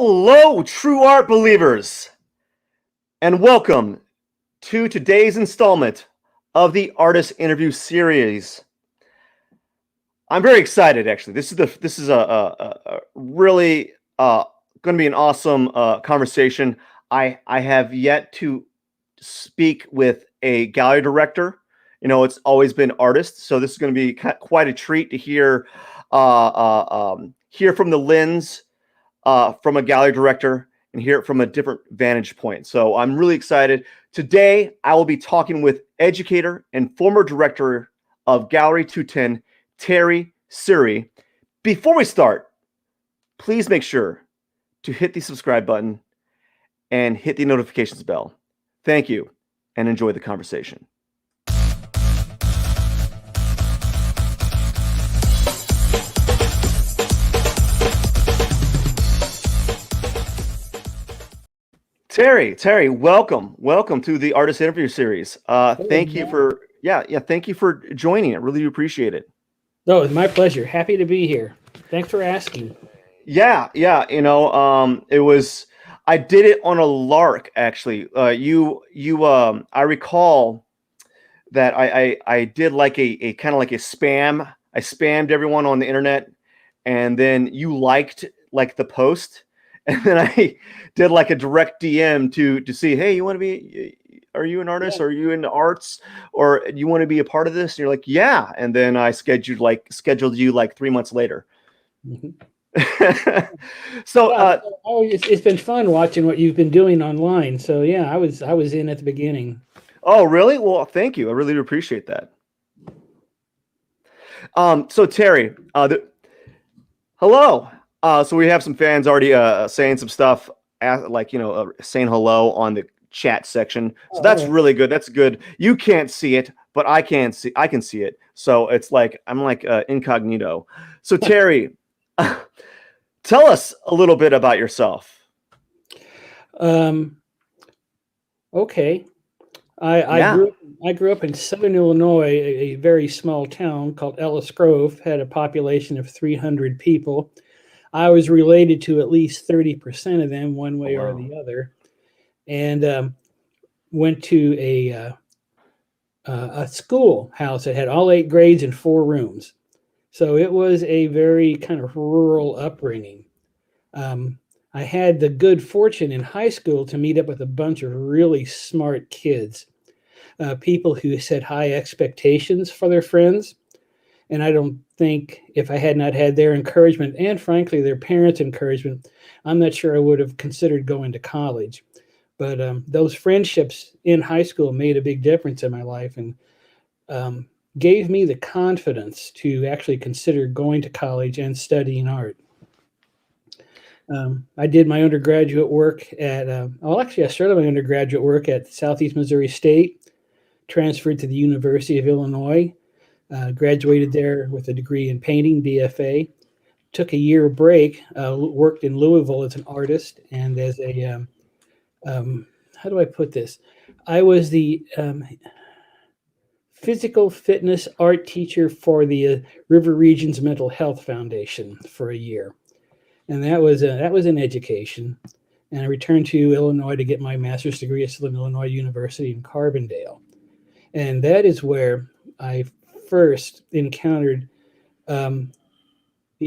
Hello, true art believers, and welcome to today's installment of the Artist Interview Series. I'm very excited, actually. This is a really going to be an awesome conversation. I have yet to speak with a gallery director. You know, it's always been artists, so this is going to be quite a treat to hear from the lens from a gallery director and hear it from a different vantage point. So I'm really excited. Today, I will be talking with educator and former director of Gallery 210, Terry Suhre. Before we start, please make sure to hit the subscribe button and hit the notifications bell. Thank you, and enjoy the conversation. Terry, welcome to the Artist Interview Series. Thank you for joining. I really appreciate it. No, it's my pleasure. Happy to be here. Thanks for asking. Yeah. You know, I did it on a lark, actually. I recall that I did like a kind of like a spam. I spammed everyone on the internet, and then you liked like the post. And then I did like a direct DM to see, hey, are you an artist? Yeah. Are you into arts? Or you want to be a part of this? And you're like, yeah. And then I scheduled you like 3 months later. Mm-hmm. So it's been fun watching what you've been doing online. So yeah, I was in at the beginning. Oh, really? Well, thank you. I really appreciate that. So Terry, hello. So we have some fans already saying some stuff, saying hello on the chat section. So that's really good. That's good. You can't see it, but I can see it. So it's like I'm like incognito. So Terry, tell us a little bit about yourself. Okay. I grew up in Southern Illinois, a very small town called Ellis Grove, had a population of 300 people. I was related to at least 30% of them one way or the other, and went to a schoolhouse that had all 8 grades and 4 rooms. So it was a very kind of rural upbringing. I had the good fortune in high school to meet up with a bunch of really smart kids, people who set high expectations for their friends. And I don't think if I had not had their encouragement and frankly, their parents' encouragement, I'm not sure I would have considered going to college. But those friendships in high school made a big difference in my life and gave me the confidence to actually consider going to college and studying art. I did my undergraduate work at, I started my undergraduate work at Southeast Missouri State, transferred to the University of Illinois. Graduated there with a degree in painting, B.F.A. Took a year break, worked in Louisville as an artist and as a, how do I put this? I was the physical fitness art teacher for the River Regions Mental Health Foundation for a year. And that was an education. And I returned to Illinois to get my master's degree at Southern Illinois University-Carbondale. And that is where I first encountered the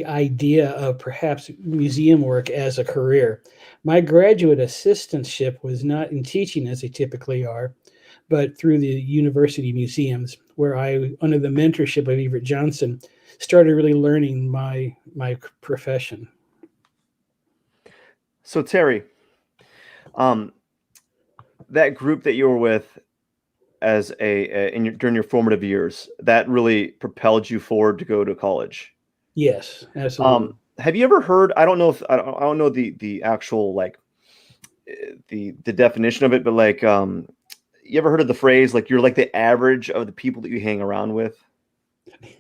idea of perhaps museum work as a career. My graduate assistantship was not in teaching as they typically are, but through the university museums, where I, under the mentorship of Everett Johnson, started really learning my profession. So Terry, that group that you were with as during your formative years, that really propelled you forward to go to college. Yes, absolutely. Have you ever heard? I don't know the actual like the definition of it, but like you ever heard of the phrase like you're like the average of the people that you hang around with?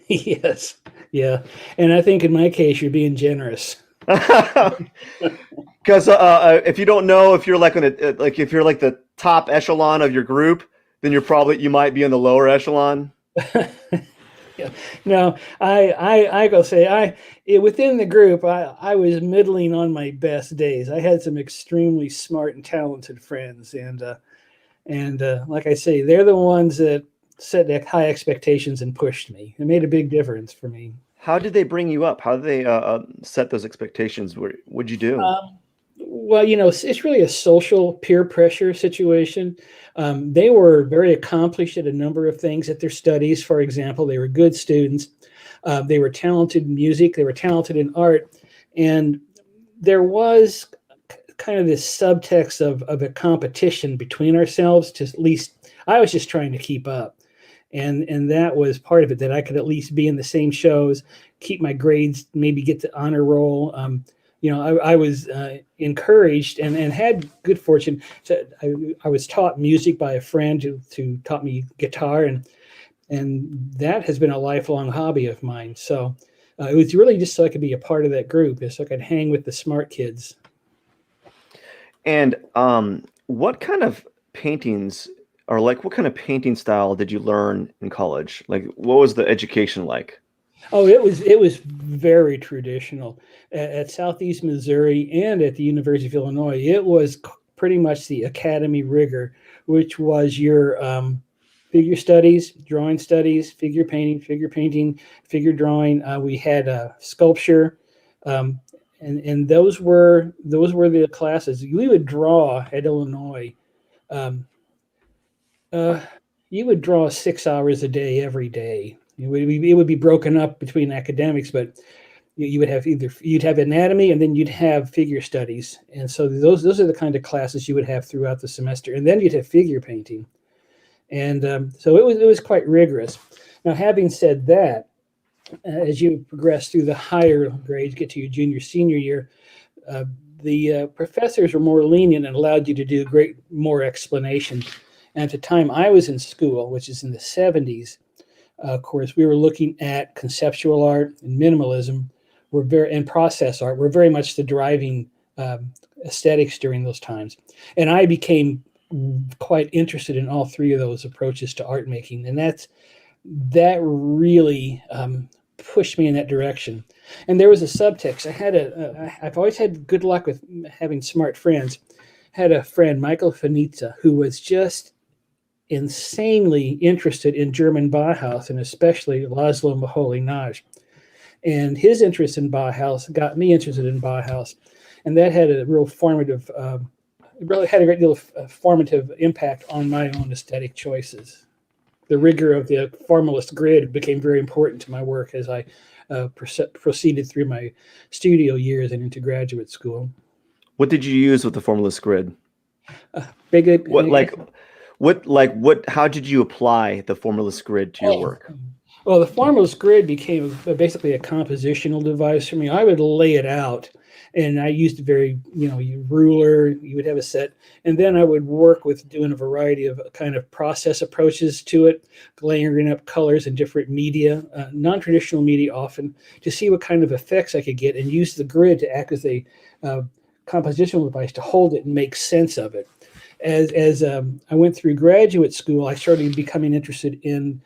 Yes, yeah, and I think in my case you're being generous. Because if you don't know, if you're like if you're like the top echelon of your group, then you might be in the lower echelon. Yeah. No, I go say within the group I was middling on my best days. I had some extremely smart and talented friends, and like I say, they're the ones that set high expectations and pushed me. It made a big difference for me. How did they bring you up? How did they set those expectations? What'd you do? Well, it's really a social peer pressure situation. They were very accomplished at a number of things at their studies. For example, they were good students. They were talented in music. They were talented in art. And there was kind of this subtext of a competition between ourselves. To at least I was just trying to keep up. And that was part of it, that I could at least be in the same shows, keep my grades, maybe get the honor roll. I was encouraged and had good fortune. I was taught music by a friend who taught me guitar, and that has been a lifelong hobby of mine. So it was really just so I could be a part of that group, so I could hang with the smart kids. And what kind of paintings, or like what kind of painting style did you learn in college? Like, what was the education like? Oh, it was very traditional at Southeast Missouri and at the University of Illinois. It was pretty much the academy rigor, which was your figure studies, drawing studies, figure painting, figure drawing. We had sculpture, and those were the classes we would draw at Illinois. Um, you would draw 6 hours a day every day. It would be broken up between academics, but you would have you'd have anatomy and then you'd have figure studies, and so those are the kind of classes you would have throughout the semester, and then you'd have figure painting, and so it was quite rigorous. Now, having said that, as you progress through the higher grades, get to your junior senior year, the professors were more lenient and allowed you to do more explanation. And at the time I was in school, which is in the 70s, of course, we were looking at conceptual art and minimalism. And process art were very much the driving aesthetics during those times. And I became quite interested in all three of those approaches to art making, and that really pushed me in that direction. And there was a subtext. I've always had good luck with having smart friends. Had a friend, Michael Fanitza, who was just insanely interested in German Bauhaus, and especially Laszlo Moholy-Nagy. And his interest in Bauhaus got me interested in Bauhaus, and that had a real formative, really had a great deal of formative impact on my own aesthetic choices. The rigor of the formalist grid became very important to my work as I proceeded through my studio years and into graduate school. What did you use with the formalist grid? How did you apply the formalist grid to your work? Well, the formalist grid became basically a compositional device for me. I would lay it out, and I used a very, ruler. You would have a set, and then I would work with doing a variety of kind of process approaches to it, layering up colors and different media, non-traditional media often, to see what kind of effects I could get, and use the grid to act as a compositional device to hold it and make sense of it. As I went through graduate school, I started becoming interested in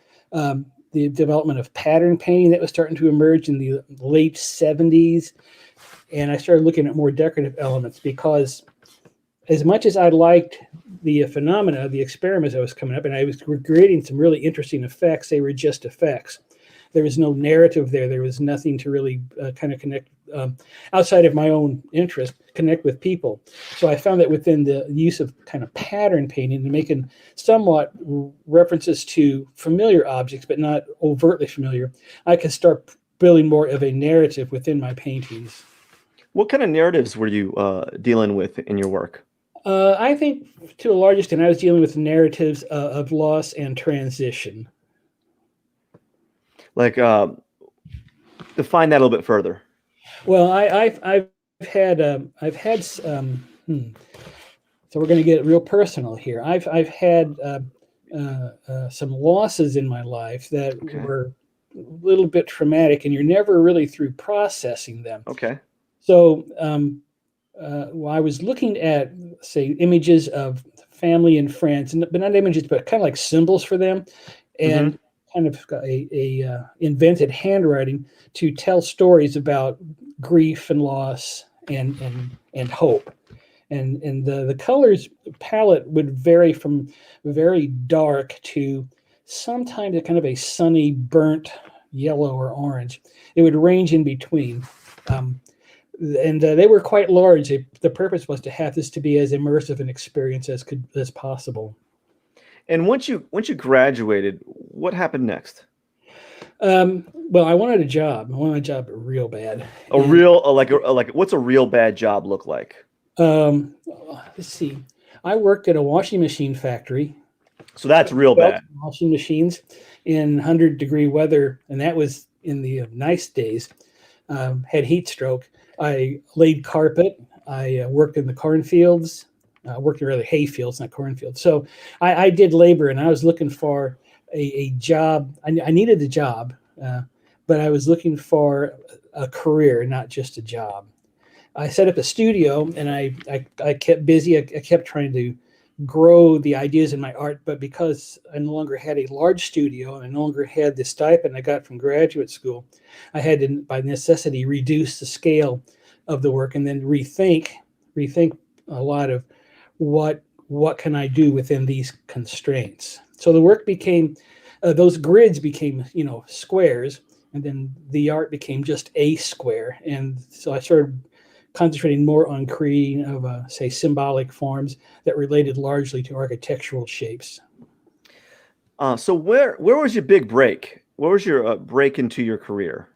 the development of pattern painting that was starting to emerge in the late 70s. And I started looking at more decorative elements, because as much as I liked the phenomena, the experiments that was coming up, and I was creating some really interesting effects, they were just effects. There was no narrative there. There was nothing to really kind of connect, outside of my own interest, connect with people. So I found that within the use of kind of pattern painting and making somewhat references to familiar objects, but not overtly familiar, I could start building more of a narrative within my paintings. What kind of narratives were you dealing with in your work? I think to a large extent, I was dealing with narratives of loss and transition. Like, define that a little bit further. Well, I've had so we're going to get real personal here. I've had some losses in my life that were a little bit traumatic, and you're never really through processing them. Okay. So I was looking at, say, images of family and friends, but not images, but kind of like symbols for them, and kind of invented handwriting to tell stories about grief and loss and hope. And the colors palette would vary from very dark to sometimes a kind of a sunny, burnt yellow or orange. It would range in between. And they were quite large. The purpose was to have this to be as immersive an experience as possible. And once you graduated, what happened next? Well, I wanted a job. I wanted a job real bad. What's a real bad job look like? Let's see. I worked at a washing machine factory. So that's real bad. Washing machines in 100-degree weather, and that was in the nice days. Had heat stroke. I laid carpet. I worked in the cornfields. Worked in rather hay fields, not cornfields. So I did labor, and I was looking for a job. I needed a job, but I was looking for a career, not just a job. I set up a studio, and I kept busy. I kept trying to grow the ideas in my art, but because I no longer had a large studio and I no longer had the stipend I got from graduate school, I had to, by necessity, reduce the scale of the work and then rethink a lot of what can I do within these constraints. So the work became, those grids became, squares, and then the art became just a square. And so I started concentrating more on creating of, say, symbolic forms that related largely to architectural shapes. So where was your big break? Where was your break into your career?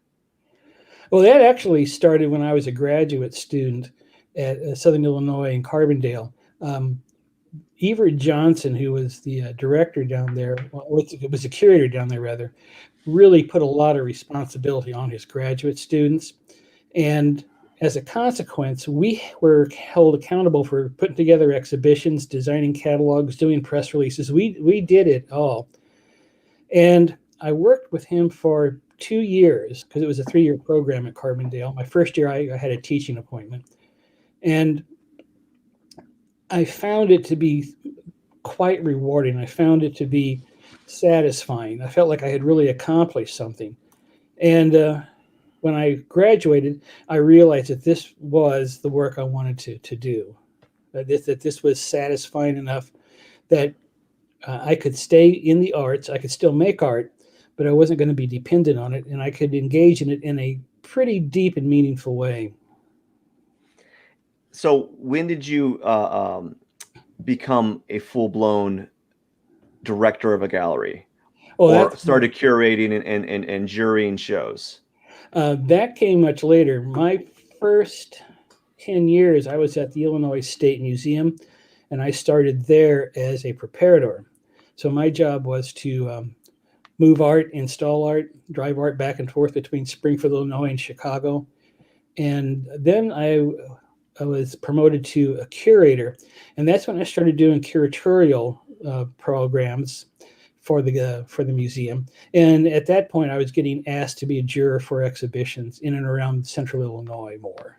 Well, that actually started when I was a graduate student at Southern Illinois in Carbondale. Everett Johnson, who was the director down there, was a curator down there rather, really put a lot of responsibility on his graduate students. And as a consequence, we were held accountable for putting together exhibitions, designing catalogs, doing press releases. We did it all. And I worked with him for 2 years because it was a 3-year program at Carbondale. My first year, I had a teaching appointment. And I found it to be quite rewarding. I found it to be satisfying. I felt like I had really accomplished something. And when I graduated, I realized that this was the work I wanted to do, that this was satisfying enough that I could stay in the arts. I could still make art, but I wasn't going to be dependent on it, and I could engage in it in a pretty deep and meaningful way. So when did you become a full-blown director of a gallery, or started curating and jurying shows? That came much later. My first 10 years, I was at the Illinois State Museum, and I started there as a preparator. So my job was to move art, install art, drive art back and forth between Springfield, Illinois, and Chicago. And then I was promoted to a curator, and that's when I started doing curatorial programs for the museum. And at that point, I was getting asked to be a juror for exhibitions in and around Central Illinois more.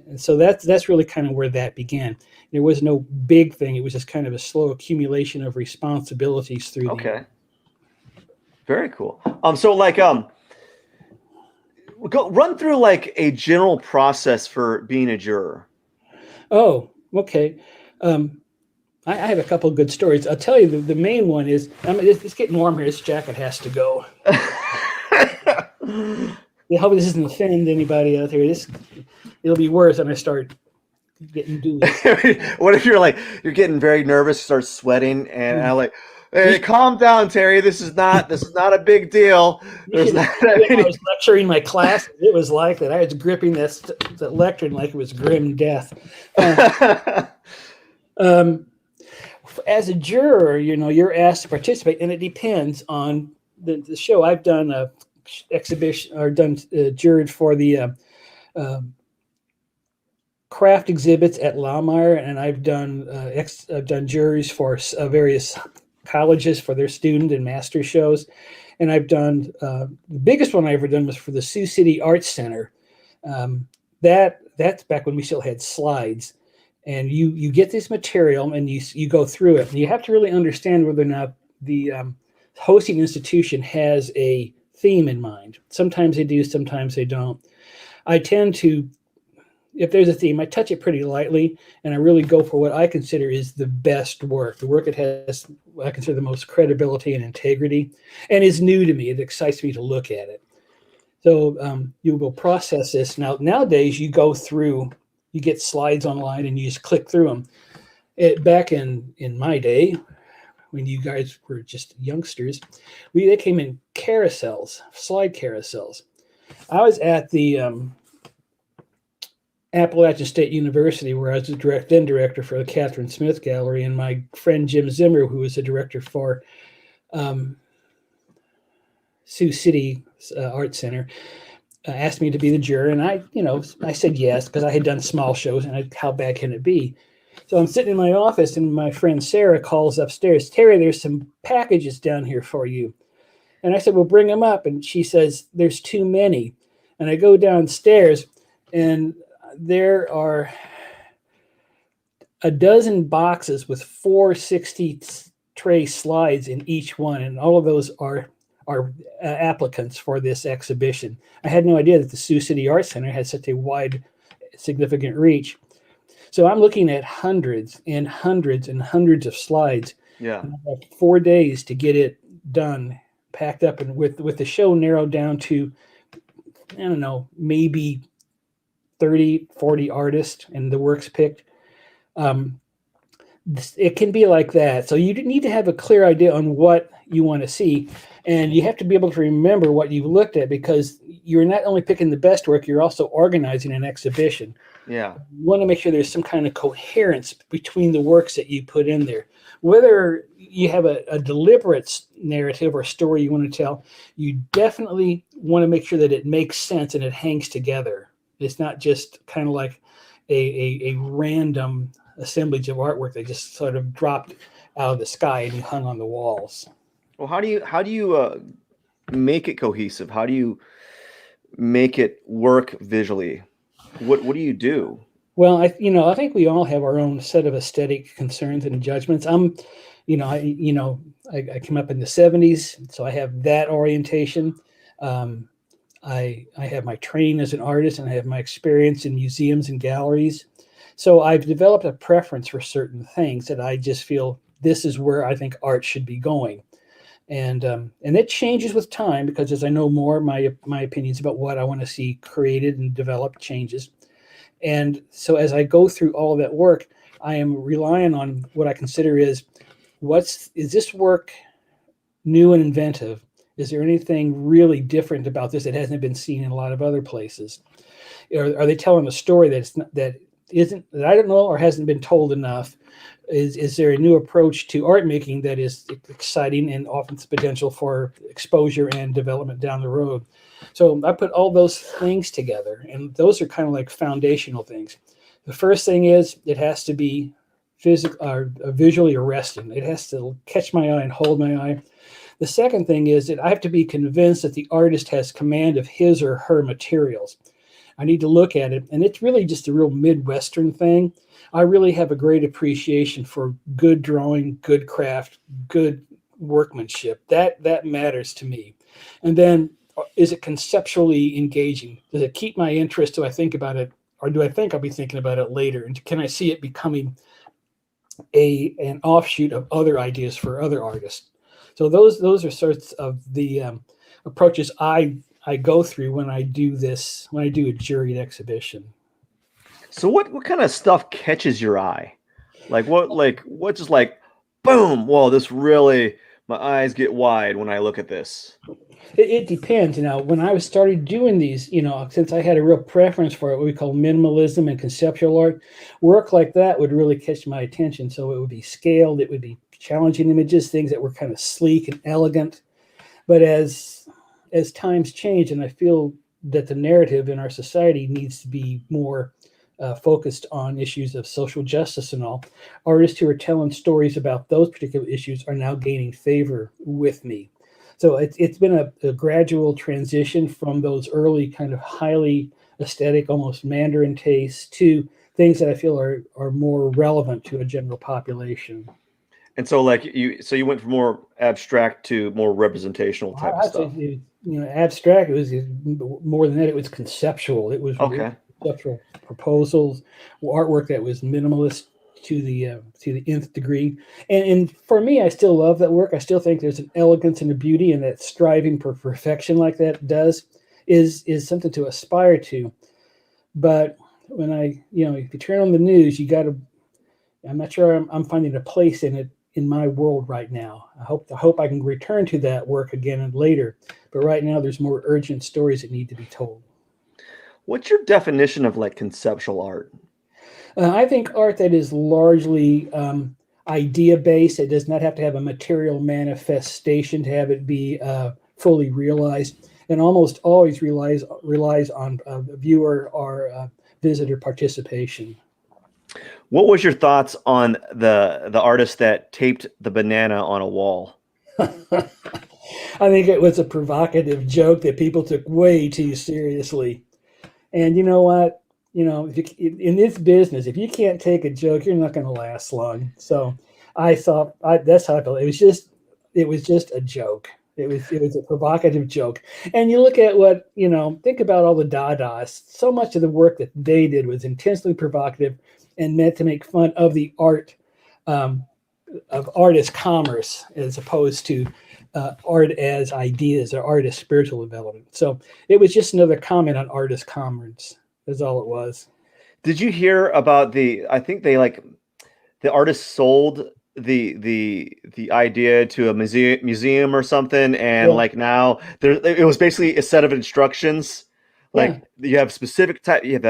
And so that's really kind of where that began. There was no big thing. It was just kind of a slow accumulation of responsibilities through. Okay. Very cool. So run through like a general process for being a juror. Oh, okay. I have a couple of good stories. I'll tell you the main one is, it's getting warm here. This jacket has to go. I hope this doesn't offend anybody out there. It'll be worse when I start getting dewy. What if you're getting very nervous, start sweating, and I'm like, hey, calm down, Terry. This is not a big deal. I was lecturing my class. It was like that. I was gripping that lectern like it was grim death. As a juror, you're asked to participate, and it depends on the show. I've done a exhibition or done jured for the craft exhibits at Lamar, and I've done juries for various colleges for their student and master shows, and I've done the biggest one I ever done was for the Sioux City Arts Center. That's back when we still had slides. And you get this material and you go through it. And you have to really understand whether or not the hosting institution has a theme in mind. Sometimes they do, sometimes they don't. I tend to, if there's a theme, I touch it pretty lightly, and I really go for what I consider is the best work, the work that has what I consider the most credibility and integrity, and is new to me. It excites me to look at it. So you will process this. Nowadays, you go through, you get slides online, and you just click through them. Back in my day, when you guys were just youngsters, they came in carousels, slide carousels. I was at the Appalachian State University, where I was the then director for the Catherine Smith Gallery, and my friend Jim Zimmer, who was the director for Sioux City Art Center, asked me to be the juror, and I said yes because I had done small shows, and how bad can it be? So I'm sitting in my office, and my friend Sarah calls upstairs, "Terry, there's some packages down here for you." And I said, "Well, bring them up." And she says, "There's too many." And I go downstairs, and there are a dozen boxes with 460 tray slides in each one, and all of those are applicants for this exhibition. I had no idea that the Sioux City Art Center had such a wide, significant reach. So I'm looking at hundreds and hundreds and hundreds of slides. Yeah. And I have 4 days to get it done, packed up, and with the show narrowed down to, I don't know, maybe 30, 40 artists and the works picked. It can be like that. So you need to have a clear idea on what you want to see. And you have to be able to remember what you've looked at, because you're not only picking the best work, you're also organizing an exhibition. Yeah. You want to make sure there's some kind of coherence between the works that you put in there. Whether you have a deliberate narrative or story you want to tell, you definitely want to make sure that it makes sense and it hangs together. It's not just kind of like a random assemblage of artwork that just sort of dropped out of the sky and hung on the walls. Well, how do you make it cohesive? How do you make it work visually? What do you do? Well, I think we all have our own set of aesthetic concerns and judgments. I came up in the 70s, so I have that orientation. I have my training as an artist, and I have my experience in museums and galleries. So I've developed a preference for certain things that I just feel this is where I think art should be going. And it changes with time, because as I know more, my opinions about what I want to see created and developed changes. And so as I go through all of that work, I am relying on what I consider is this work new and inventive? Is there anything really different about this that hasn't been seen in a lot of other places? Are they telling a story that I don't know or hasn't been told enough? Is there a new approach to art making that is exciting and offers potential for exposure and development down the road? So I put all those things together, and those are kind of like foundational things. The first thing is it has to be visually arresting. It has to catch my eye and hold my eye. The second thing is that I have to be convinced that the artist has command of his or her materials. I need to look at it, and it's really just a real Midwestern thing. I really have a great appreciation for good drawing, good craft, good workmanship. That matters to me. And then, is it conceptually engaging? Does it keep my interest? Do I think about it, or do I think I'll be thinking about it later? And can I see it becoming an offshoot of other ideas for other artists? So those are sorts of the approaches I go through when I do a juried exhibition. So what kind of stuff catches your eye? What just like, boom, whoa, this really, my eyes get wide when I look at this. It depends. When I started doing these, since I had a real preference for what we call minimalism and conceptual art, work like that would really catch my attention. So it would be scaled, it would be challenging images, things that were kind of sleek and elegant. But as times change, and I feel that the narrative in our society needs to be more focused on issues of social justice and all, artists who are telling stories about those particular issues are now gaining favor with me. So it's been a gradual transition from those early kind of highly aesthetic, almost Mandarin tastes, to things that I feel are more relevant to a general population. And so like you went from more abstract to more representational type of I'd say, stuff. abstract. It was more than that. It was conceptual. It was Okay. conceptual proposals, artwork that was minimalist to the nth degree. And for me, I still love that work. I still think there's an elegance and a beauty in that striving for perfection, like that is something to aspire to. But when if you turn on the news, I'm not sure I'm finding a place in it in my world right now. I hope I can return to that work again and later. But right now, there's more urgent stories that need to be told. What's your definition of like conceptual art? I think art that is largely idea-based. It does not have to have a material manifestation to have it be fully realized, and almost always relies on viewer or visitor participation. What was your thoughts on the artist that taped the banana on a wall? I think it was a provocative joke that people took way too seriously. And you know what? In this business, if you can't take a joke, you're not going to last long. So I thought that's how I felt. It was just a joke. It was a provocative joke. And you look at think about all the Dadaists. So much of the work that they did was intensely provocative and meant to make fun of the art of art as commerce, as opposed to art as ideas or art as spiritual development. So it was just another comment on art as commerce. That's all it was. Did you hear about I think the artist sold the idea to a museum or something, and like now it was basically a set of instructions. Like you have specific type, you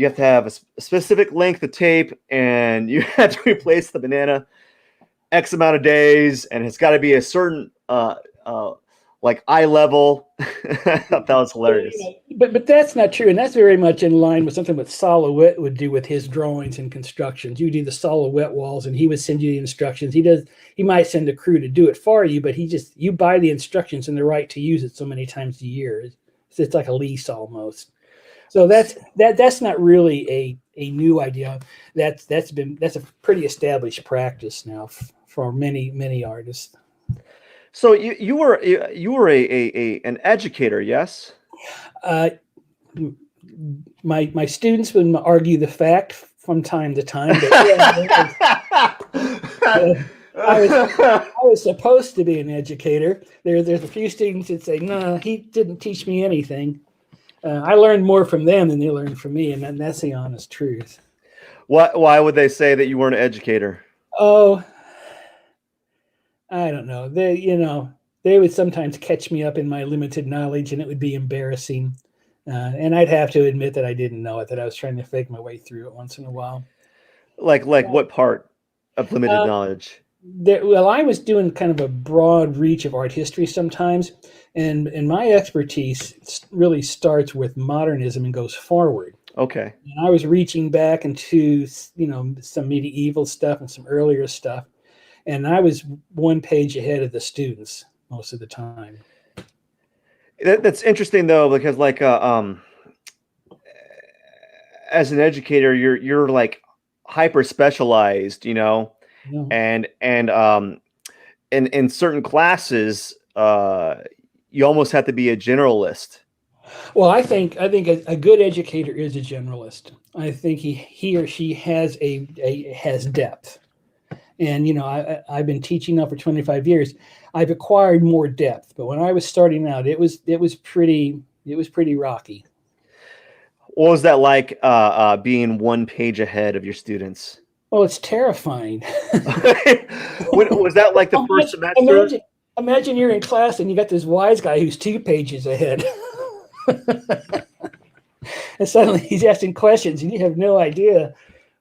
have to have a specific length of tape, and you have to replace the banana X amount of days, and it's got to be a certain like eye level. I thought that was hilarious. But that's not true, and that's very much in line with something what Solowet would do with his drawings and constructions. You do the Solowet walls, and he would send you the instructions. He might send a crew to do it for you, but you buy the instructions and the right to use it so many times a year. It's like a lease almost. So that's not really a new idea. That's a pretty established practice now for many artists. So you were an educator, yes? My students would argue the fact from time to time. But I was supposed to be an educator. There's a few students that say, no, he didn't teach me anything. I learned more from them than they learned from me, and that's the honest truth. Why would they say that you weren't an educator? Oh, I don't know. They would sometimes catch me up in my limited knowledge, and it would be embarrassing. And I'd have to admit that I didn't know it, that I was trying to fake my way through it once in a while. Like what part of limited knowledge? I was doing kind of a broad reach of art history sometimes, and my expertise really starts with modernism and goes forward. Okay. And I was reaching back into some medieval stuff and some earlier stuff, and I was one page ahead of the students most of the time. That's interesting though, because like as an educator, you're like hyper specialized, and in certain classes, you almost have to be a generalist. Well, I think a good educator is a generalist. I think he or she has has depth. And I've been teaching now for 25 years. I've acquired more depth, but when I was starting out, it was pretty rocky. What was that like, being one page ahead of your students? Well, it's terrifying. Was that like the first semester? Imagine you're in class and you got this wise guy who's 2 pages ahead. And suddenly he's asking questions and you have no idea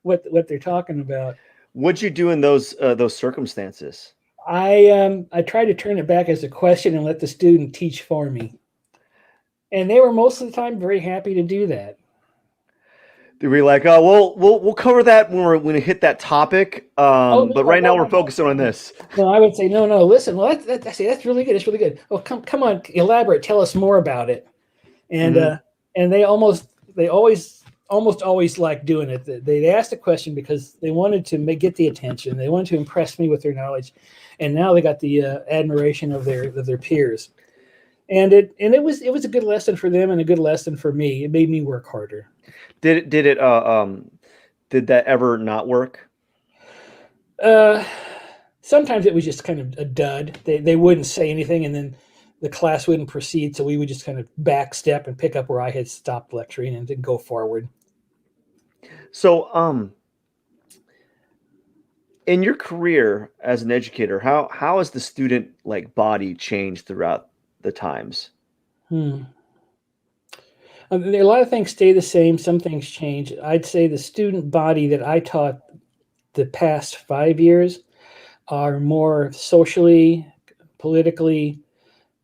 what they're talking about. What'd you do in those circumstances? I tried to turn it back as a question and let the student teach for me. And they were most of the time very happy to do that. They were like, "Oh, we'll cover that when we hit that topic." But right now we're focusing on this. No, I would say no. Listen, well, that's really good. It's really good. Well, come on, elaborate. Tell us more about it. And and they always almost always liked doing it. They'd ask a question because they wanted to get the attention. They wanted to impress me with their knowledge, and now they got the admiration of their peers. And it was a good lesson for them and a good lesson for me. It made me work harder. Did that ever not work? Sometimes it was just kind of a dud. They wouldn't say anything, and then the class wouldn't proceed, so we would just kind of backstep and pick up where I had stopped lecturing and then go forward. So, in your career as an educator, how has the student body changed throughout the times? A lot of things stay the same. Some things change. I'd say the student body that I taught the past 5 years are more socially, politically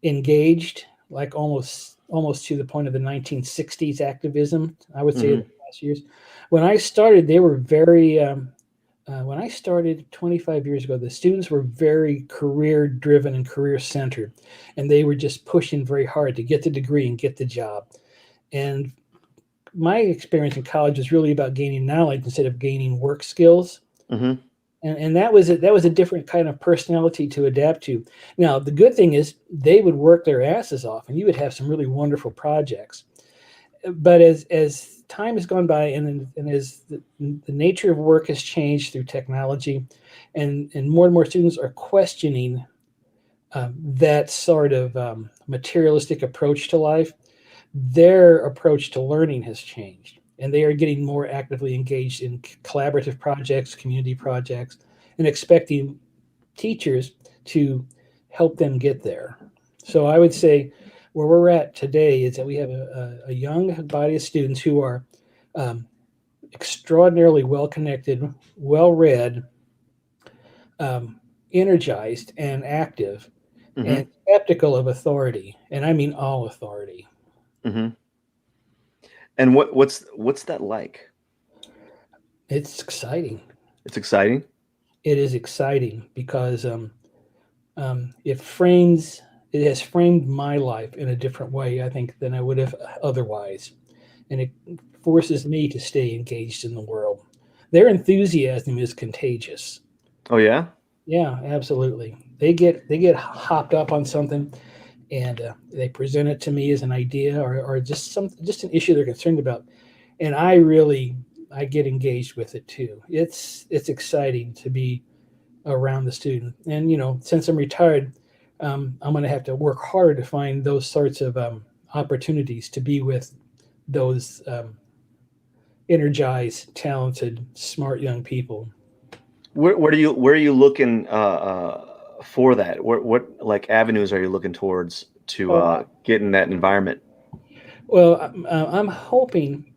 engaged, like almost to the point of the 1960s activism, I would say, in the past years. When I started, they were very, when I started 25 years ago, the students were very career-driven and career-centered, and they were just pushing very hard to get the degree and get the job. And my experience in college was really about gaining knowledge instead of gaining work skills. Mm-hmm. And that was a different kind of personality to adapt to. Now, the good thing is they would work their asses off, and you would have some really wonderful projects. But as time has gone by, and as the nature of work has changed through technology, and more students are questioning that sort of materialistic approach to life, their approach to learning has changed. And they are getting more actively engaged in collaborative projects, community projects, and expecting teachers to help them get there. So I would say where we're at today is that we have a young body of students who are extraordinarily well-connected, well-read, energized, and active, and skeptical of authority. And I mean all authority. Mm-hmm. And what's that like? It's exciting. It's exciting? It is exciting because it has framed my life in a different way, I think, than I would have otherwise. And it forces me to stay engaged in the world. Their enthusiasm is contagious. Oh, yeah? Yeah, absolutely. They get hopped up on something, and they present it to me as an idea or just an issue they're concerned about, and I get engaged with it too. It's exciting to be around the student, and since I'm retired, I'm going to have to work hard to find those sorts of opportunities to be with those energized, talented, smart young people. Where are you looking for that? What avenues are you looking towards to get in that environment? Well, I'm hoping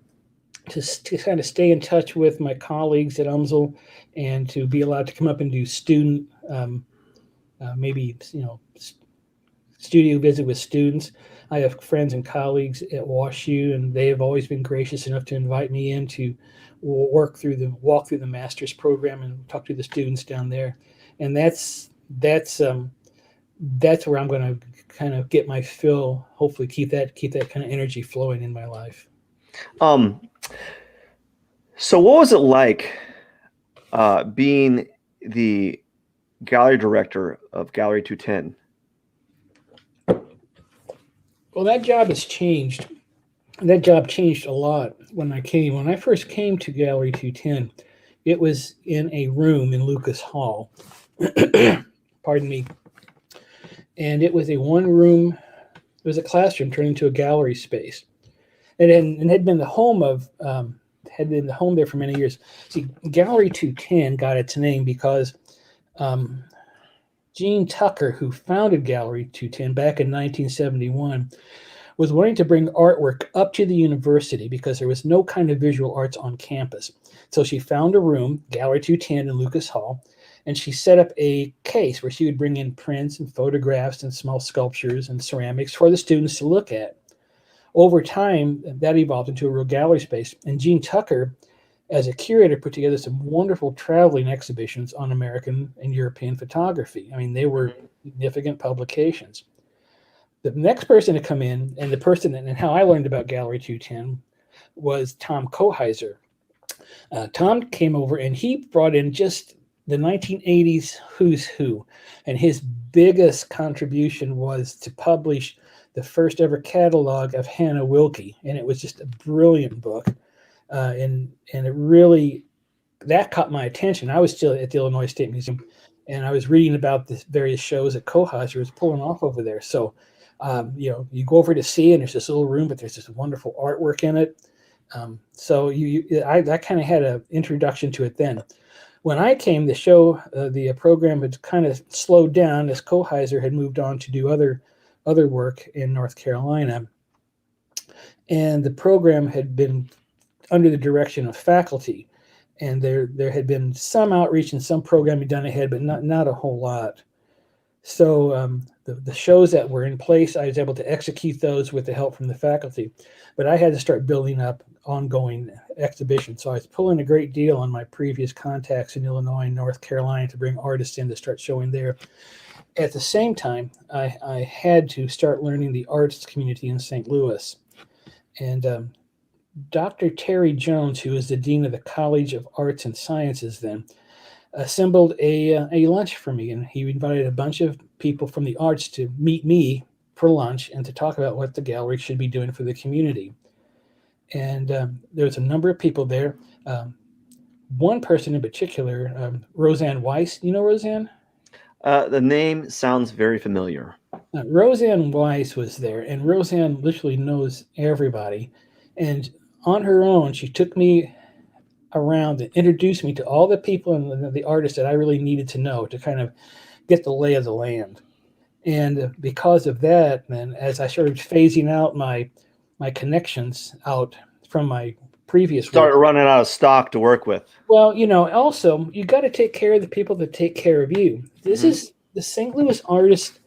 to kind of stay in touch with my colleagues at UMSL and to be allowed to come up and do student, maybe studio visit with students. I have friends and colleagues at WashU, and they have always been gracious enough to invite me in to walk through the master's program and talk to the students down there. And that's where I'm going to kind of get my fill. Hopefully, keep that kind of energy flowing in my life. So, what was it like being the gallery director of Gallery 210? Well, that job has changed. That job changed a lot when I came. When I first came to Gallery 210, it was in a room in Lucas Hall. Pardon me. And it was a one-room. It was a classroom turned into a gallery space. It had been the home of there for many years. See, Gallery 210 got its name because Gene Tucker, who founded Gallery 210 back in 1971, was wanting to bring artwork up to the university because there was no kind of visual arts on campus. So she found a room, Gallery 210 in Lucas Hall, and she set up a case where she would bring in prints and photographs and small sculptures and ceramics for the students to look at. Over time, that evolved into a real gallery space, and Gene Tucker, as a curator, put together some wonderful traveling exhibitions on American and European photography. I mean, they were significant publications. The next person to come in, and how I learned about Gallery 210 was Tom Koheiser. Tom came over and he brought in just the 1980s who's who. And his biggest contribution was to publish the first ever catalog of Hannah Wilkie. And it was just a brilliant book. And it really, that caught my attention. I was still at the Illinois State Museum, and I was reading about the various shows that Koheiser was pulling off over there. So, you go over to see, and there's this little room, but there's this wonderful artwork in it. So I kind of had an introduction to it then. When I came, the show, the program had kind of slowed down as Koheiser had moved on to do other work in North Carolina, and the program had been under the direction of faculty, and there had been some outreach and some programming done ahead, but not a whole lot. So the shows that were in place, I was able to execute those with the help from the faculty, but I had to start building up ongoing exhibitions. So I was pulling a great deal on my previous contacts in Illinois and North Carolina to bring artists in to start showing there. At the same time, I had to start learning the arts community in St. Louis. And Dr. Terry Jones, who was the dean of the College of Arts and Sciences then, assembled a lunch for me, and he invited a bunch of people from the arts to meet me for lunch and to talk about what the gallery should be doing for the community. And there was a number of people there. One person in particular, Roseanne Weiss. You know Roseanne? The name sounds very familiar. Roseanne Weiss was there, and Roseanne literally knows everybody. And on her own, she took me around and introduced me to all the people and the artists that I really needed to know to kind of get the lay of the land. And because of that, then as I started phasing out my connections out from my previous Started running out of stock to work with. Well, also you got to take care of the people that take care of you. This is the St. Louis artists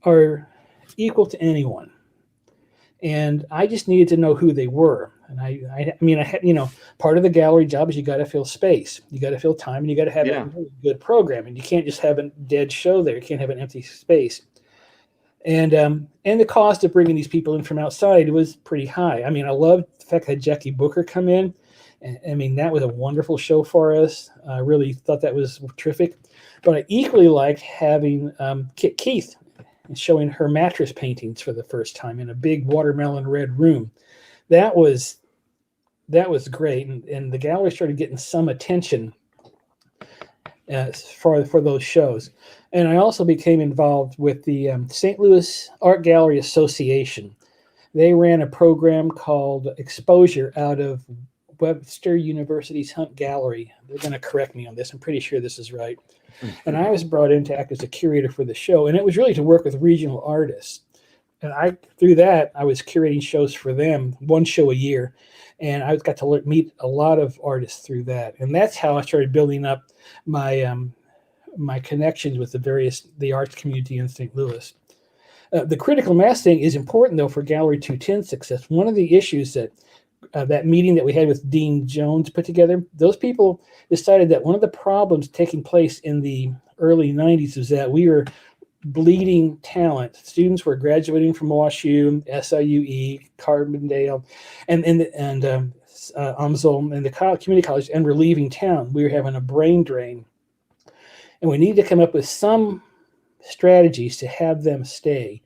are equal to anyone. And I just needed to know who they were. And I had, part of the gallery job is you got to fill space, you got to fill time, and you got to have a really good program. And you can't just have a dead show there. You can't have an empty space. And the cost of bringing these people in from outside was pretty high. I mean, I loved the fact that Jackie Booker come in. I mean, that was a wonderful show for us. I really thought that was terrific. But I equally liked having Kit Keith showing her mattress paintings for the first time in a big watermelon red room. That was great, and the gallery started getting some attention for those shows. And I also became involved with the St. Louis Art Gallery Association. They ran a program called Exposure out of Webster University's Hunt Gallery. They're going to correct me on this. I'm pretty sure this is right. And I was brought in to act as a curator for the show, and it was really to work with regional artists. And through that, I was curating shows for them, one show a year, and I got to meet a lot of artists through that. And that's how I started building up my my connections with the arts community in St. Louis. The critical mass thing is important, though, for Gallery 210 success. One of the issues that meeting that we had with Dean Jones put together, those people decided that one of the problems taking place in the early 90s is that we were bleeding talent. Students were graduating from WashU, SIUE, Carbondale, and UMSL, and the community college, and were leaving town. We were having a brain drain. And we needed to come up with some strategies to have them stay.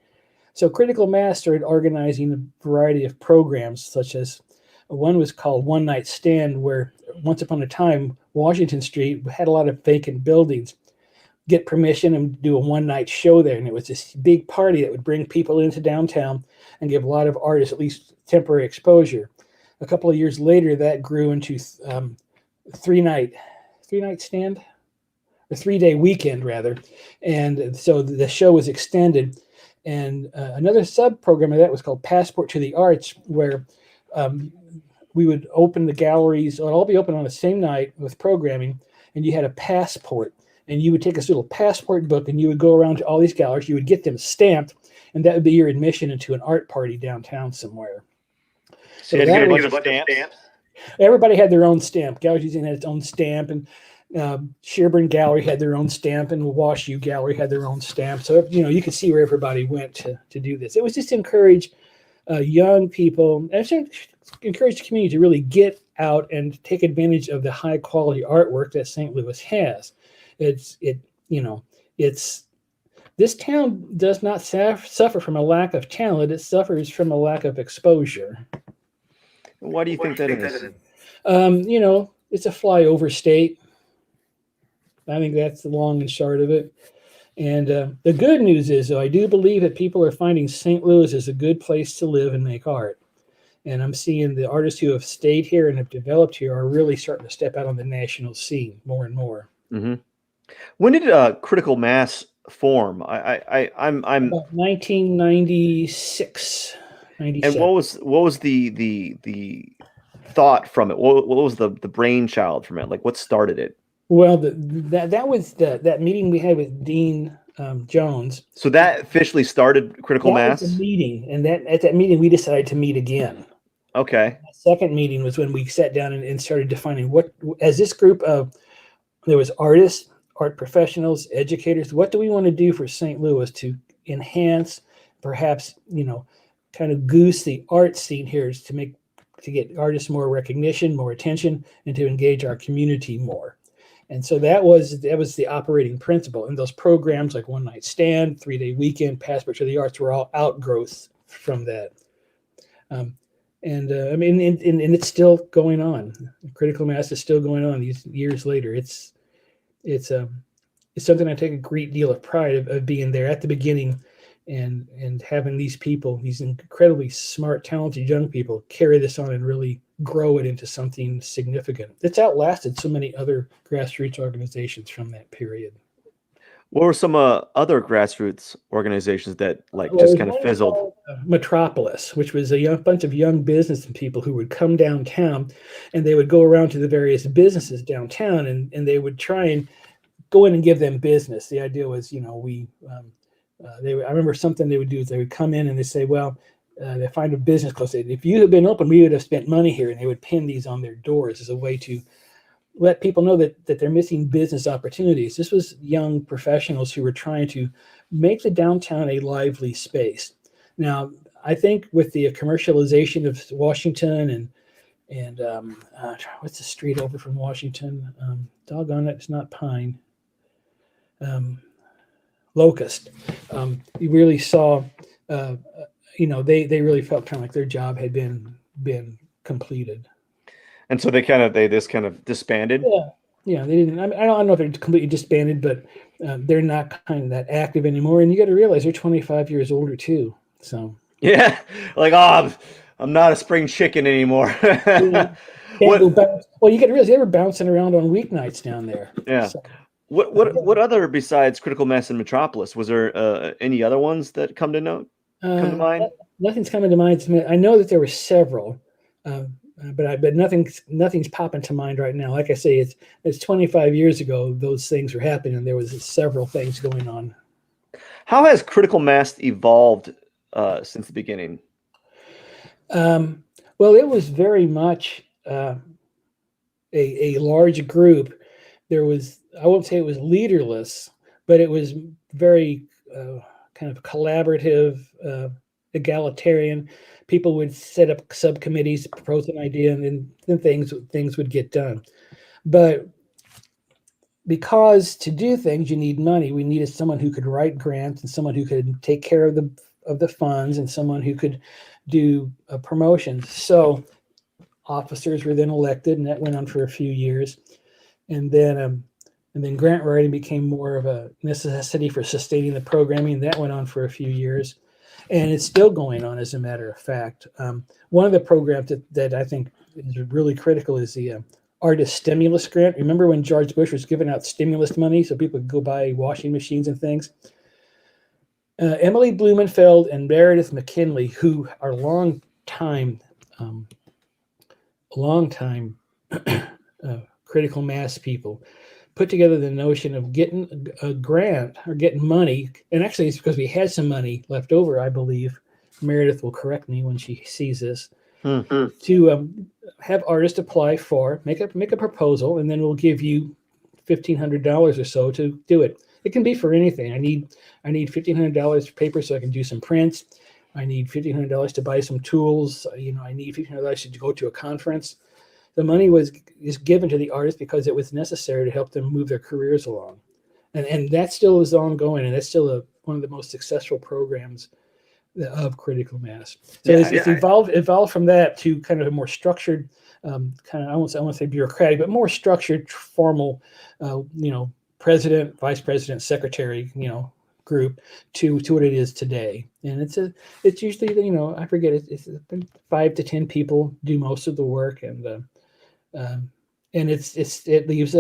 So Critical Mass started organizing a variety of programs, such as one was called One Night Stand, where once upon a time, Washington Street had a lot of vacant buildings. Get permission and do a one-night show there. And it was this big party that would bring people into downtown and give a lot of artists at least temporary exposure. A couple of years later, that grew into three-night stand? A 3-day weekend, rather. And so the show was extended. And another sub-program of that was called Passport to the Arts, where we would open the galleries. It would all be open on the same night with programming, and you had a passport. And you would take this little passport book, and you would go around to all these galleries. You would get them stamped, and that would be your admission into an art party downtown somewhere. So you had to get a bunch of stamps? Everybody had their own stamp. Gallery Museum had its own stamp, and Sherburne Gallery had their own stamp, and WashU Gallery had their own stamp. So, you could see where everybody went to do this. It was just to encourage young people, and encourage the community to really get out and take advantage of the high quality artwork that St. Louis has. It's this town does not suffer from a lack of talent. It suffers from a lack of exposure. Why do you think that is? It's a flyover state. I think that's the long and short of it. And the good news is, though, I do believe that people are finding St. Louis is a good place to live and make art. And I'm seeing the artists who have stayed here and have developed here are really starting to step out on the national scene more and more. Mm-hmm. When did critical mass form? I'm about 1996, 97. And what was the thought from it? What was the brainchild from it? Like, what started it? Well, that was that meeting we had with Dean Jones. So that officially started critical mass? Was the meeting, and at that meeting we decided to meet again. Okay. The second meeting was when we sat down and started defining what, as this group of, there was artists, art professionals, educators, what do we want to do for St. Louis to enhance, perhaps, kind of goose the art scene here to get artists more recognition, more attention, and to engage our community more. And so that was the operating principle. And those programs like One Night Stand, 3-Day Weekend, Passport to the Arts were all outgrowths from that. And it's still going on. Critical mass is still going on these years later. It's something I take a great deal of pride of being there at the beginning and having these people, these incredibly smart, talented young people, carry this on and really grow it into something significant. It's outlasted so many other grassroots organizations from that period. What were some other grassroots organizations that just kind of fizzled? Metropolis, which was a bunch of young business people who would come downtown, and they would go around to the various businesses downtown, and they would try and go in and give them business. The idea was, I remember something they would do is they would come in and they say, well, they find a business close. If you had been open, we would have spent money here, and they would pin these on their doors as a way to let people know that they're missing business opportunities. This was young professionals who were trying to make the downtown a lively space. Now, I think with the commercialization of Washington and what's the street over from Washington? Doggone it, it's not Pine. Locust. You really saw, they really felt kind of like their job had been completed. And so they just kind of disbanded. Yeah, they didn't. I don't know if they're completely disbanded, but they're not kind of that active anymore. And you got to realize they're 25 years older too. So yeah, I'm not a spring chicken anymore. Well, you got to realize they were bouncing around on weeknights down there. Yeah. So, what other besides critical mass and Metropolis? Was there any other ones that come to mind? Nothing's coming to mind. I know that there were several. But nothing's popping to mind right now. Like I say, it's 25 years ago those things were happening, and there was several things going on. How has critical mass evolved since the beginning? Well, it was very much a large group. There was, I won't say it was leaderless, but it was very kind of collaborative, egalitarian. People would set up subcommittees, propose an idea, and then things would get done. But because to do things you need money, we needed someone who could write grants and someone who could take care of the funds and someone who could do promotions. So officers were then elected, and that went on for a few years. And then grant writing became more of a necessity for sustaining the programming. That went on for a few years. And it's still going on, as a matter of fact. One of the programs that I think is really critical is the Artist Stimulus Grant. Remember when George Bush was giving out stimulus money so people could go buy washing machines and things? Emily Blumenfeld and Meredith McKinley, who are long-time critical mass people, put together the notion of getting a grant or getting money. And actually, it's because we had some money left over, I believe. Meredith will correct me when she sees this. To have artists apply for, make a proposal, and then we'll give you $1,500 or so to do it. It can be for anything. I need $1,500 for paper so I can do some prints. I need $1,500 to buy some tools. I need $1,500 to go to a conference. The money is given to the artist because it was necessary to help them move their careers along. And that still is ongoing, and that's still one of the most successful programs of critical mass. So it's evolved from that to kind of a more structured, kind of, I won't say bureaucratic, but more structured, formal, president, vice president, secretary, group to what it is today. And it's usually, I forget, it's 5 to 10 people do most of the work, and it leaves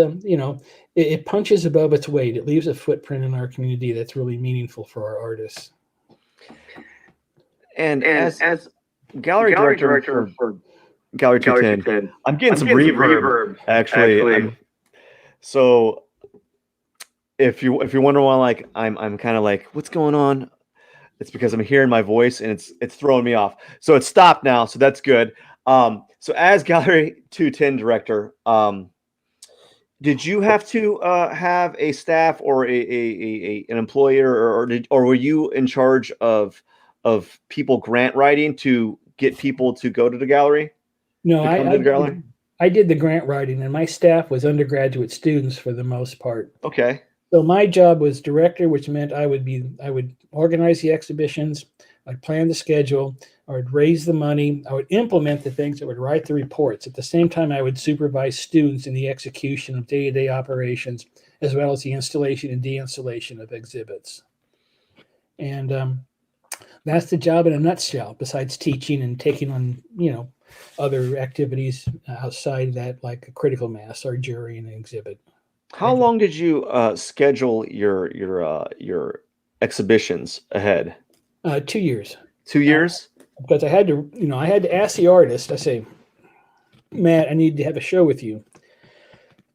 it punches above its weight. It leaves a footprint in our community that's really meaningful for our artists. And as gallery director for Gallery 210, I'm getting some reverb actually. So if you wonder why, like I'm kind of like, what's going on? It's because I'm hearing my voice and it's throwing me off. So it's stopped now, so that's good. So as Gallery 210 director, did you have to have a staff or an employer, or were you in charge of people grant writing to get people to go to the gallery? No, I did the grant writing, and my staff was undergraduate students for the most part. Okay. So my job was director, which meant I would organize the exhibitions, I'd plan the schedule, I would raise the money, I would implement the things, I would write the reports. At the same time, I would supervise students in the execution of day-to-day operations, as well as the installation and deinstallation of exhibits. And that's the job in a nutshell, besides teaching and taking on, other activities outside that, like a critical mass or jury and an exhibit. How long did you schedule your exhibitions ahead? 2 years. 2 years? Because I had to ask the artist. I say, Matt, I need to have a show with you,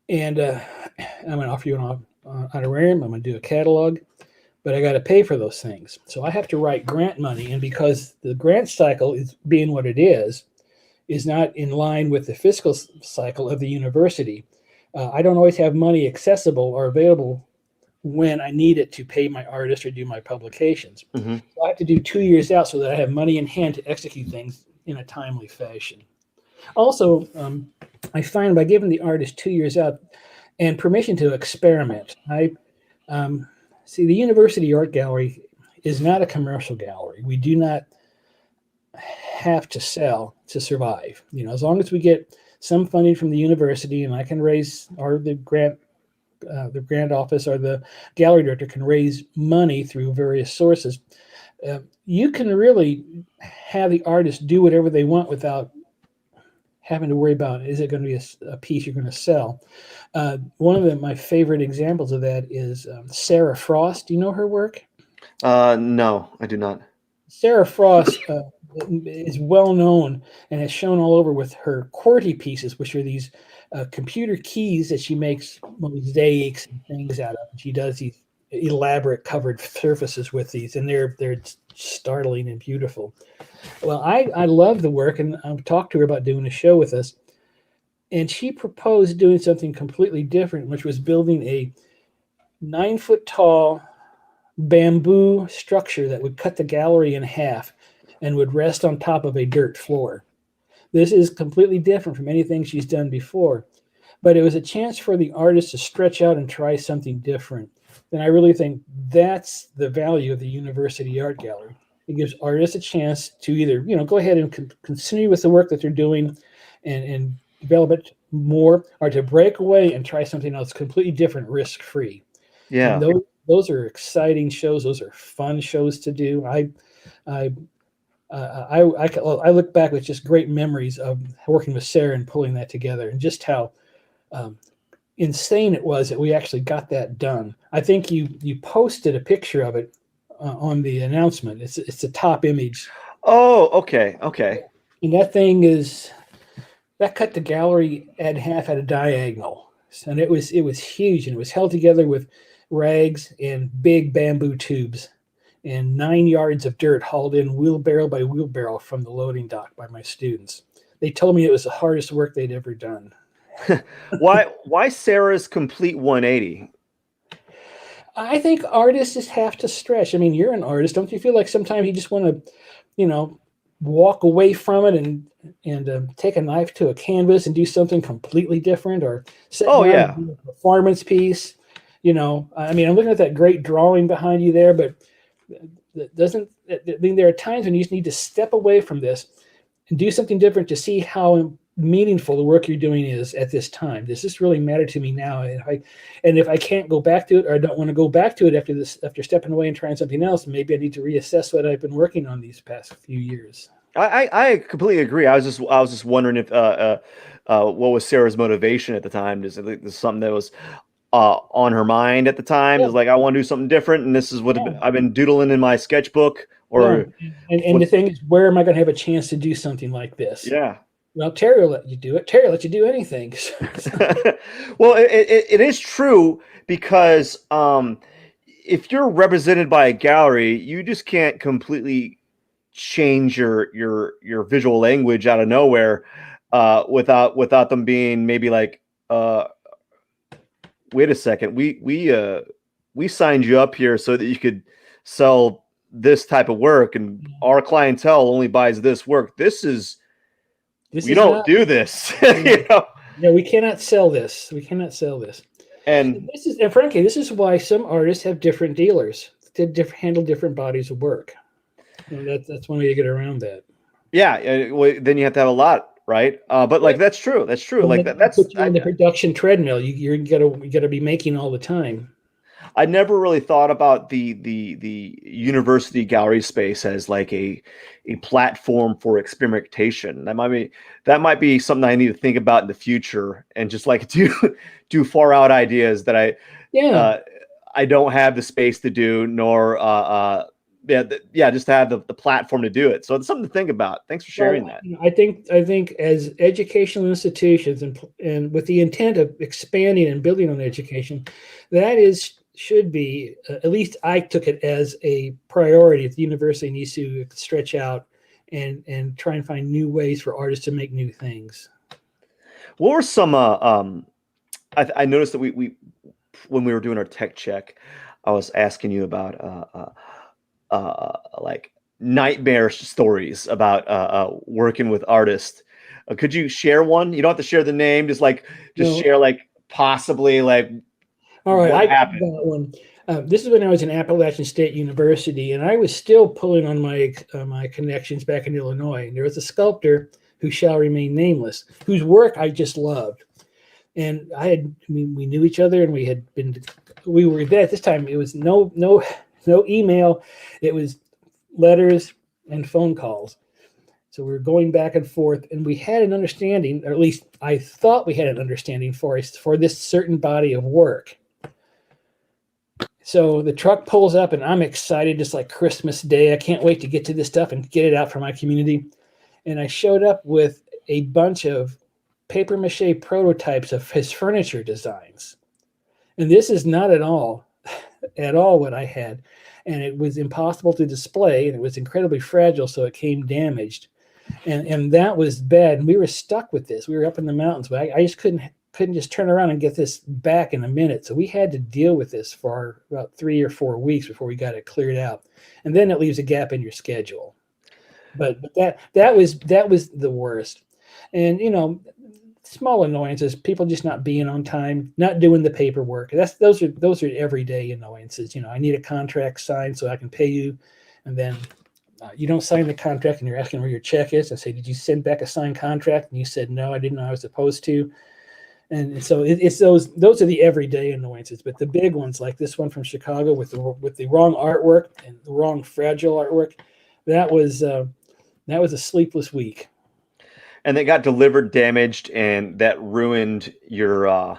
and I'm going to offer you an honorarium. I'm going to do a catalog, but I got to pay for those things. So I have to write grant money, and because the grant cycle is being what it is not in line with the fiscal cycle of the university. I don't always have money accessible or available when I need it to pay my artist or do my publications. Mm-hmm. So I have to do 2 years out so that I have money in hand to execute things in a timely fashion. Also, I find by giving the artist 2 years out and permission to experiment, see, the University Art Gallery is not a commercial gallery. We do not have to sell to survive. As long as we get some funding from the university, and I can raise, or the grant office or the gallery director can raise money through various sources, you can really have the artist do whatever they want without having to worry about, is it going to be a piece you're going to sell? One of my favorite examples of that is Sarah Frost. Do you know her work? No, I do not. Sarah Frost is well known and is shown all over with her QWERTY pieces, which are these computer keys that she makes mosaics and things out of. She does these elaborate covered surfaces with these, and they're startling and beautiful. Well, I love the work, and I've talked to her about doing a show with us, and she proposed doing something completely different, which was building a 9-foot tall bamboo structure that would cut the gallery in half and would rest on top of a dirt floor. This is completely different from anything she's done before, but it was a chance for the artist to stretch out and try something different. And I really think that's the value of the University Art Gallery. It gives artists a chance to either, go ahead and continue with the work that they're doing and develop it more, or to break away and try something else completely different, risk-free. Yeah. And those are exciting shows. Those are fun shows to do. I look back with just great memories of working with Sarah and pulling that together, and just how insane it was that we actually got that done. I think you posted a picture of it on the announcement. It's the top image. Oh, okay. And that cut the gallery in half at a diagonal, and it was huge, and it was held together with rags and big bamboo tubes, and 9 yards of dirt hauled in wheelbarrow by wheelbarrow from the loading dock by my students. They told me it was the hardest work they'd ever done. Why Sarah's complete 180? I think artists just have to stretch. I mean, you're an artist. Don't you feel like sometimes you just want to, you know, walk away from it and take a knife to a canvas and do something completely different, or sit Oh down yeah. and do a performance piece? You know, I mean, I'm looking at that great drawing behind you there, but that doesn't, I mean, there are times when you just need to step away from this and do something different to see how meaningful the work you're doing is at this time. Does this really matter to me now? And if I can't go back to it, or I don't want to go back to it after stepping away and trying something else, maybe I need to reassess what I've been working on these past few years. I completely agree. I was just wondering if what was Sarah's motivation at the time? Is it something that was on her mind at the time? Yeah, Is like, I want to do something different, and this is what yeah, I've been doodling in my sketchbook, yeah. or And the what? thing is, where am I going to have a chance to do something like this? Yeah. Well, Terry will let you do it. Terry will let you do anything. Well, it is true because if you're represented by a gallery, you just can't completely change your visual language out of nowhere without them being maybe like, wait a second, we signed you up here so that you could sell this type of work, and our clientele only buys this work. This We is don't not. do this. Yeah, You know? yeah, we cannot sell this. We cannot sell this. And And frankly, this is why some artists have different dealers to handle different bodies of work. You know, that's one way to get around that. yeah, well, then you have to have a lot, right? But Yeah. like, that's true. That's true. And Like then that. they That's put you on the production treadmill. You gotta be making all the time. I never really thought about the university gallery space as like a platform for experimentation. That might be something I need to think about in the future, and just like do far out ideas that Yeah. uh, I don't have the space to do, nor yeah, just to have the platform to do it. So it's something to think about. Thanks for Well, sharing that. I think as educational institutions and with the intent of expanding and building on education, that should be, at least I took it as a priority. The university needs to stretch out and try and find new ways for artists to make new things. What were some I noticed that we when we were doing our tech check, I was asking you about like nightmare stories about working with artists. Could you share one? You don't have to share the name. Just No, share like possibly like all right, what I got happened. one. This is when I was in Appalachian State University, and I was still pulling on my connections back in Illinois. And there was a sculptor who shall remain nameless, whose work I just loved. And we knew each other, and we were there at this time. It was no email, it was letters and phone calls. So we were going back and forth, and we had an understanding, or at least I thought we had an understanding for this certain body of work. So the truck pulls up, and I'm excited, just like Christmas Day. I can't wait to get to this stuff and get it out for my community. And I showed up with a bunch of paper mache prototypes of his furniture designs. And this is not at all what I had. And it was impossible to display, and it was incredibly fragile, so it came damaged. And that was bad. And we were stuck with this. We were up in the mountains, but I just couldn't just turn around and get this back in a minute. So we had to deal with this for about 3 or 4 weeks before we got it cleared out. And then it leaves a gap in your schedule. But that was the worst. And small annoyances, people just not being on time, not doing the paperwork. Those are everyday annoyances. I need a contract signed so I can pay you, and then you don't sign the contract, and you're asking where your check is. I say, did you send back a signed contract? And you said, no, I didn't know I was supposed to. And so it's those are the everyday annoyances. But the big ones, like this one from Chicago with the wrong artwork and the wrong fragile artwork, that was a sleepless week. And they got delivered damaged, and that ruined your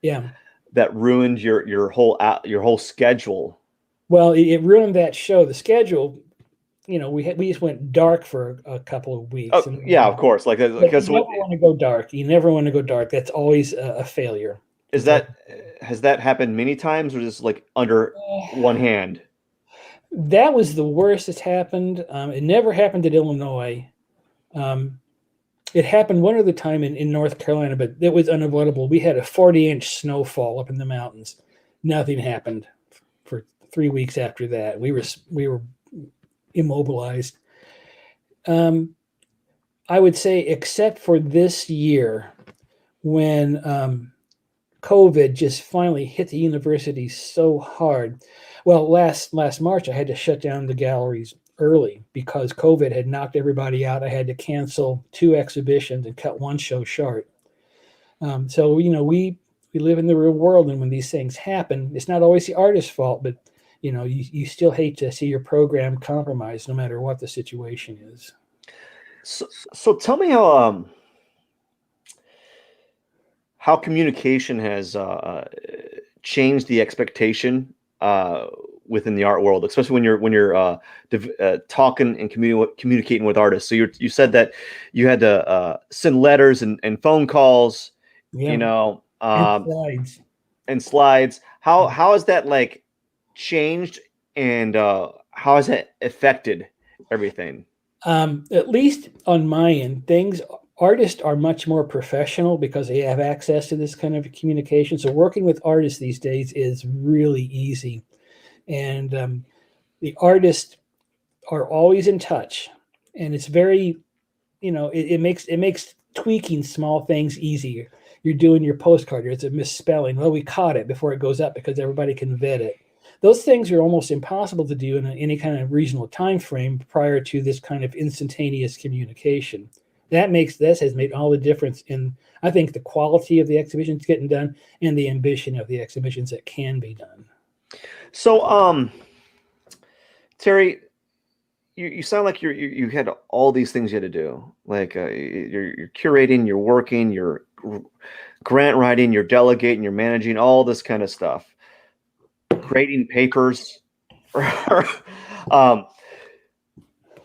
your whole schedule. Well, it ruined that show. The schedule, we just went dark for a couple of weeks. Oh, yeah, of course. Like, But because you never want to go dark. You never want to go dark. That's always a failure. has that happened many times, or just like under one hand? That was the worst that's happened. It never happened at Illinois. It happened one other time in North Carolina, but it was unavoidable. We had a 40-inch snowfall up in the mountains. Nothing happened 3 weeks after that. We were immobilized. I would say, except for this year, when COVID just finally hit the university so hard. Well, last March, I had to shut down the galleries early because COVID had knocked everybody out. I had to cancel 2 exhibitions and cut 1 show short. So we live in the real world, and when these things happen, it's not always the artist's fault, but you still hate to see your program compromised, no matter what the situation is. So tell me how communication has changed the expectation within the art world, especially when you're talking and communicating with artists. So you said that you had to send letters and phone calls, And slides. and slides. How has that like changed, and how has that affected everything? At least on my end, artists are much more professional because they have access to this kind of communication. So working with artists these days is really easy. And the artists are always in touch. And it's very, it makes tweaking small things easier. You're doing your postcard, it's a misspelling. Well, we caught it before it goes up because everybody can vet it. Those things are almost impossible to do in any kind of reasonable time frame prior to this kind of instantaneous communication. This has made all the difference in, I think, the quality of the exhibitions getting done and the ambition of the exhibitions that can be done. So, Terry, you sound like you had all these things you had to do. Like you're curating, you're working, you're grant writing, you're delegating, you're managing, all this kind of stuff. Grading papers.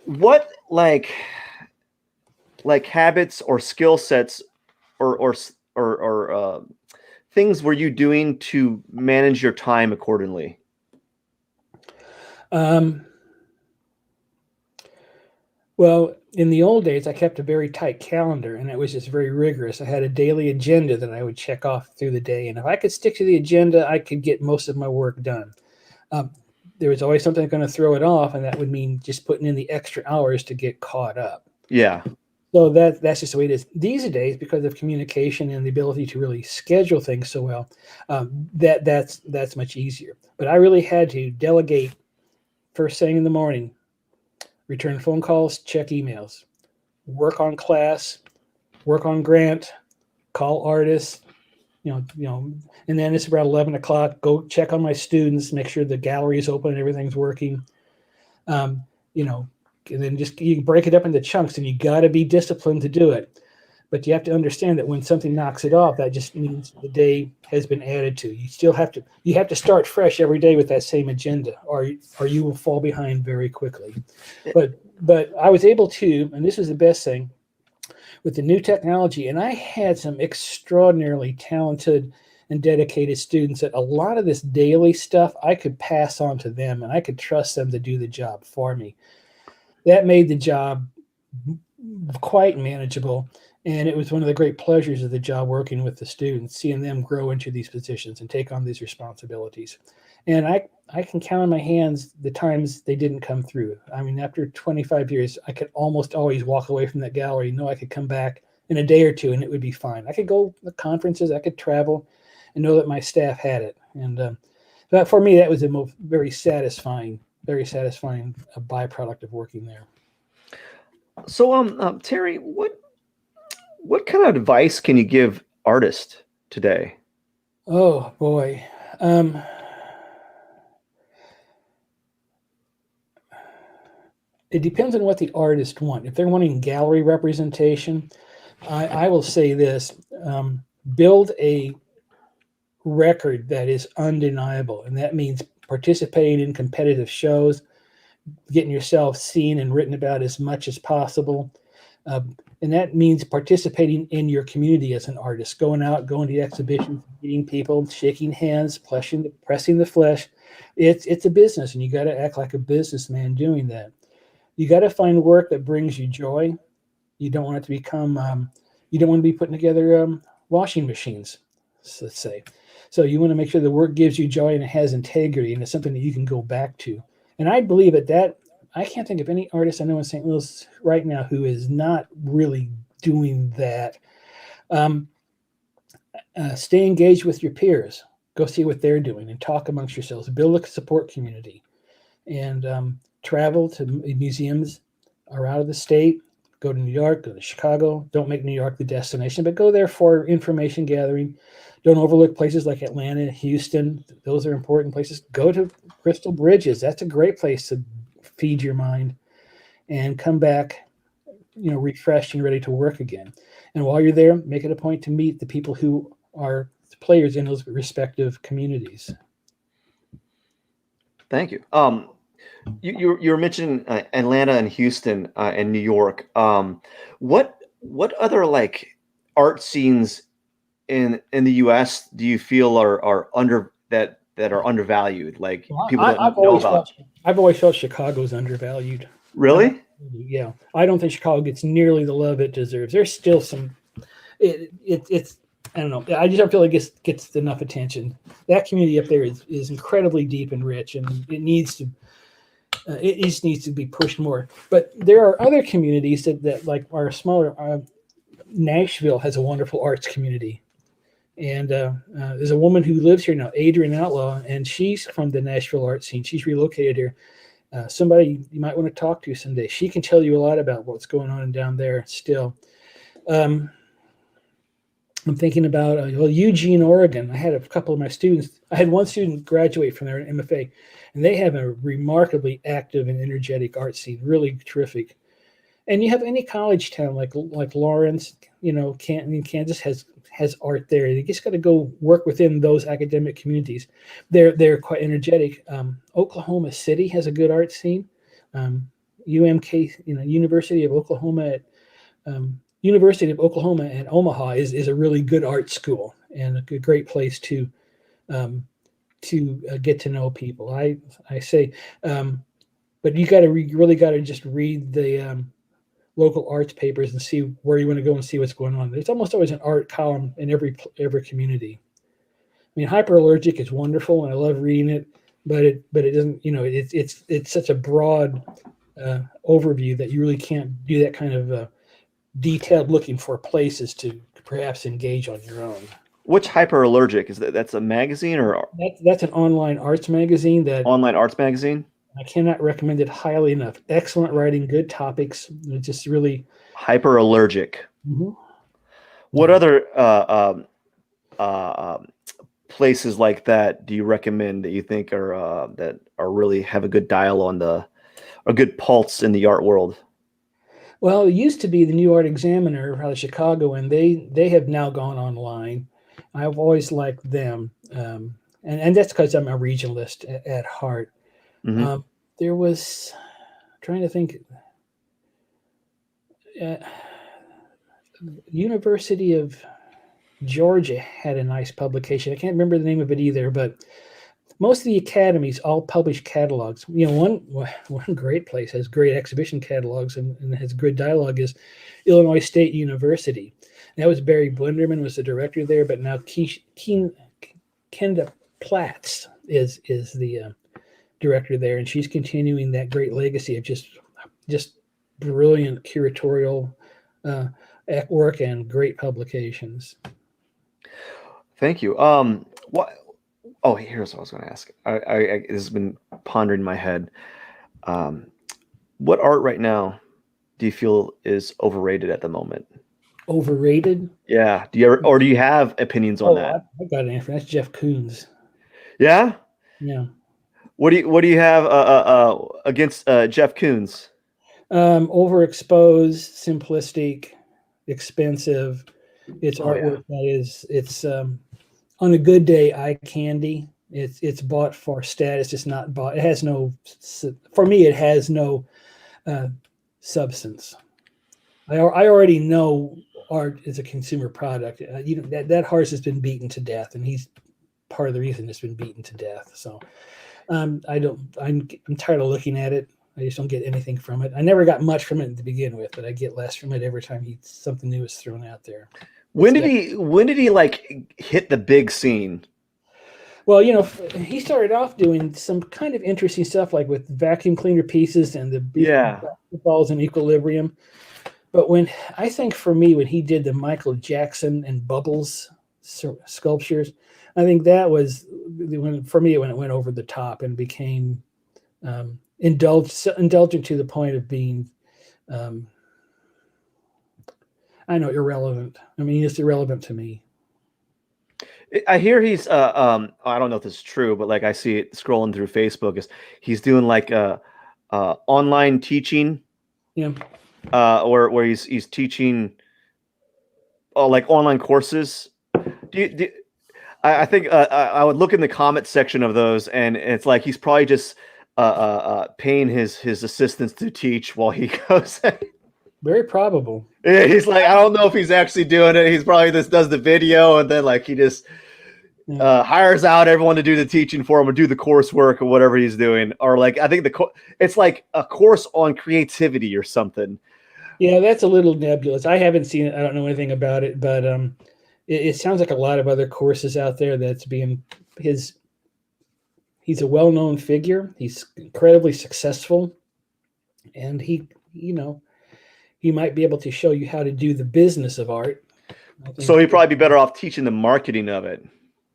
What like habits or skill sets or things were you doing to manage your time accordingly? Well, in the old days, I kept a very tight calendar, and it was just very rigorous. I had a daily agenda that I would check off through the day, and if I could stick to the agenda, I could get most of my work done. There was always something going to throw it off, and that would mean just putting in the extra hours to get caught up. Yeah. So that's just the way it is. These days, because of communication and the ability to really schedule things so well, that's much easier. But I really had to delegate first thing in the morning, return phone calls, check emails, work on class, work on grant, call artists, and then it's around 11 o'clock, go check on my students, make sure the gallery is open and everything's working. And then you break it up into chunks, and you got to be disciplined to do it. But you have to understand that when something knocks it off, that just means the day has been added to. You have to start fresh every day with that same agenda, or you will fall behind very quickly. But I was able to, and this was the best thing, with the new technology, and I had some extraordinarily talented and dedicated students that a lot of this daily stuff I could pass on to them, and I could trust them to do the job for me. That made the job quite manageable. And it was one of the great pleasures of the job working with the students, seeing them grow into these positions and take on these responsibilities. And I can count on my hands the times they didn't come through. I mean, after 25 years, I could almost always walk away from that gallery, know I could come back in a day or two and it would be fine. I could go to conferences, I could travel, and know that my staff had it. And that for me, that was a very satisfying byproduct of working there. So, Terry, what kind of advice can you give artists today? Oh boy. It depends on what the artist wants. If they're wanting gallery representation, I will say this, build a record that is undeniable. And that means participating in competitive shows, getting yourself seen and written about as much as possible. And that means participating in your community as an artist, going to exhibitions, meeting people, shaking hands, pressing the flesh. It's a business, and you got to act like a businessman doing that. You got to find work that brings you joy. You don't want it to become, you don't want to be putting together washing machines, let's say. So you want to make sure the work gives you joy and it has integrity and it's something that you can go back to. And I believe that I can't think of any artist I know in St. Louis right now who is not really doing that. Stay engaged with your peers. Go see what they're doing and talk amongst yourselves. Build a support community, and travel to museums or out of the state. Go to New York, go to Chicago. Don't make New York the destination, but go there for information gathering. Don't overlook places like Atlanta, Houston. Those are important places. Go to Crystal Bridges. That's a great place to feed your mind and come back, refreshed and ready to work again. And while you're there, make it a point to meet the people who are players in those respective communities. Thank you. You were mentioning Atlanta and Houston and New York. What other like art scenes in the U.S. do you feel are undervalued? Like people don't know about. I've always felt Chicago's undervalued. Really? Yeah, I don't think Chicago gets nearly the love it deserves. There's still some. It's I don't know. I just don't feel like it gets enough attention. That community up there is incredibly deep and rich, and it needs to. It just needs to be pushed more. But there are other communities that like are smaller. Nashville has a wonderful arts community, and there's a woman who lives here now, Adrienne Outlaw, and she's from the Nashville art scene. She's relocated here. Somebody you might want to talk to someday. She can tell you a lot about what's going on down there still. I'm thinking about Eugene, Oregon. I had a couple of my students. I had one student graduate from there, an M.F.A, and they have a remarkably active and energetic art scene, really terrific. And you have any college town like Lawrence, Canton, Kansas has art there. You just got to go work within those academic communities. They're quite energetic. Oklahoma City has a good art scene. UMK, University of Oklahoma at Omaha is a really good art school and a great place to get to know people. I say, but you really got to just read the local arts papers and see where you want to go and see what's going on. There's almost always an art column in every community. I mean, Hyperallergic is wonderful and I love reading it, but it doesn't, it's such a broad overview that you really can't do that kind of detailed looking for places to perhaps engage on your own. Which Hyperallergic is that? That's a magazine or that's an online arts magazine. Online arts magazine. I cannot recommend it highly enough. Excellent writing, good topics. It's just really Hyperallergic. Mm-hmm. What other places like that do you recommend that you think are that are really have a good dial on a good pulse in the art world? Well, it used to be the New Art Examiner out of Chicago, and they have now gone online. I've always liked them, and that's because I'm a regionalist at heart. Mm-hmm. There was, trying to think, University of Georgia had a nice publication. I can't remember the name of it either, but most of the academies all publish catalogs. One great place has great exhibition catalogs and has good dialogue is Illinois State University. And that was Barry Blenderman was the director there, but now Kenda Platts is the director there, and she's continuing that great legacy of just brilliant curatorial work and great publications. Thank you. What? Oh, here's what I was going to ask. I this has been pondering in my head. What art right now do you feel is overrated at the moment? Overrated? Yeah. Do you have opinions on that? I got an answer. That's Jeff Koons. Yeah. Yeah. What do you have against Jeff Koons? Overexposed, simplistic, expensive. It's artwork it's on a good day eye candy. It's bought for status. It's not bought. It has no. For me, it has no substance. I already know art is a consumer product. That horse has been beaten to death, and he's part of the reason it's been beaten to death. So I'm tired of looking at it. I just don't get anything from it. I never got much from it to begin with, but I get less from it every time something new is thrown out there. When did he like hit the big scene? Well, he started off doing some kind of interesting stuff, like with vacuum cleaner pieces and the Yeah. balls in equilibrium. But I think for me, when he did the Michael Jackson and Bubbles sculptures, I think that was for me when it went over the top and became indulgent to the point of being, I know, irrelevant. I mean, it's irrelevant to me. I hear he's I don't know if this is true, but like I see it scrolling through Facebook is he's doing like online teaching, Yeah. where he's teaching like online courses. I think I would look in the comment section of those, and it's like he's probably just paying his assistants to teach while he goes. Very probable. Yeah, he's like, I don't know if he's actually doing it. He's probably just does the video, and then like he just hires out everyone to do the teaching for him or do the coursework or whatever he's doing. Or like I think it's like a course on creativity or something. Yeah, that's a little nebulous. I haven't seen it. I don't know anything about it, but it sounds like a lot of other courses out there that's being he's a well-known figure. He's incredibly successful, and he might be able to show you how to do the business of art. So he'd probably be better off teaching the marketing of it.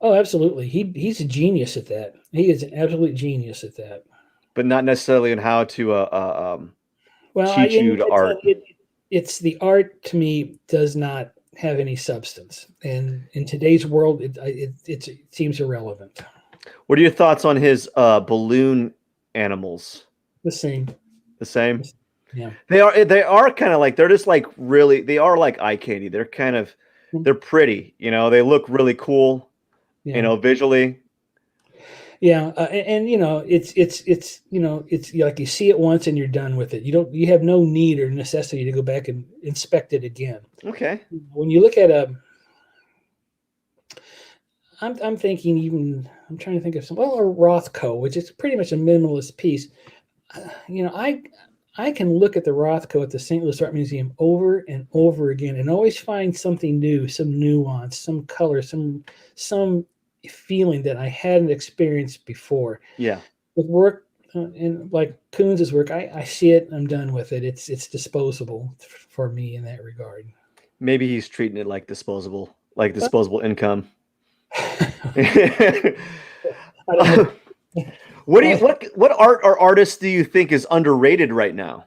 Oh, absolutely. He's a genius at that. He is an absolute genius at that. But not necessarily in how to teach you to art. It's the art to me does not have any substance, and in today's world, it seems irrelevant. What are your thoughts on his balloon animals? The same. The same. Yeah. They are kind of like, they're just like really, they are like eye candy. They're kind of, they're pretty, they look really cool, visually. Yeah. And it's like you see it once and you're done with it. You have no need or necessity to go back and inspect it again. Okay. When you look at I'm thinking I'm trying to think of a Rothko, which is pretty much a minimalist piece. I can look at the Rothko at the St. Louis Art Museum over and over again and always find something new, some nuance, some color, some feeling that I hadn't experienced before. Yeah. With work and like Koons's work, I see it, I'm done with it. It's disposable for me in that regard. Maybe he's treating it like disposable income. I don't know. What art or artist do you think is underrated right now?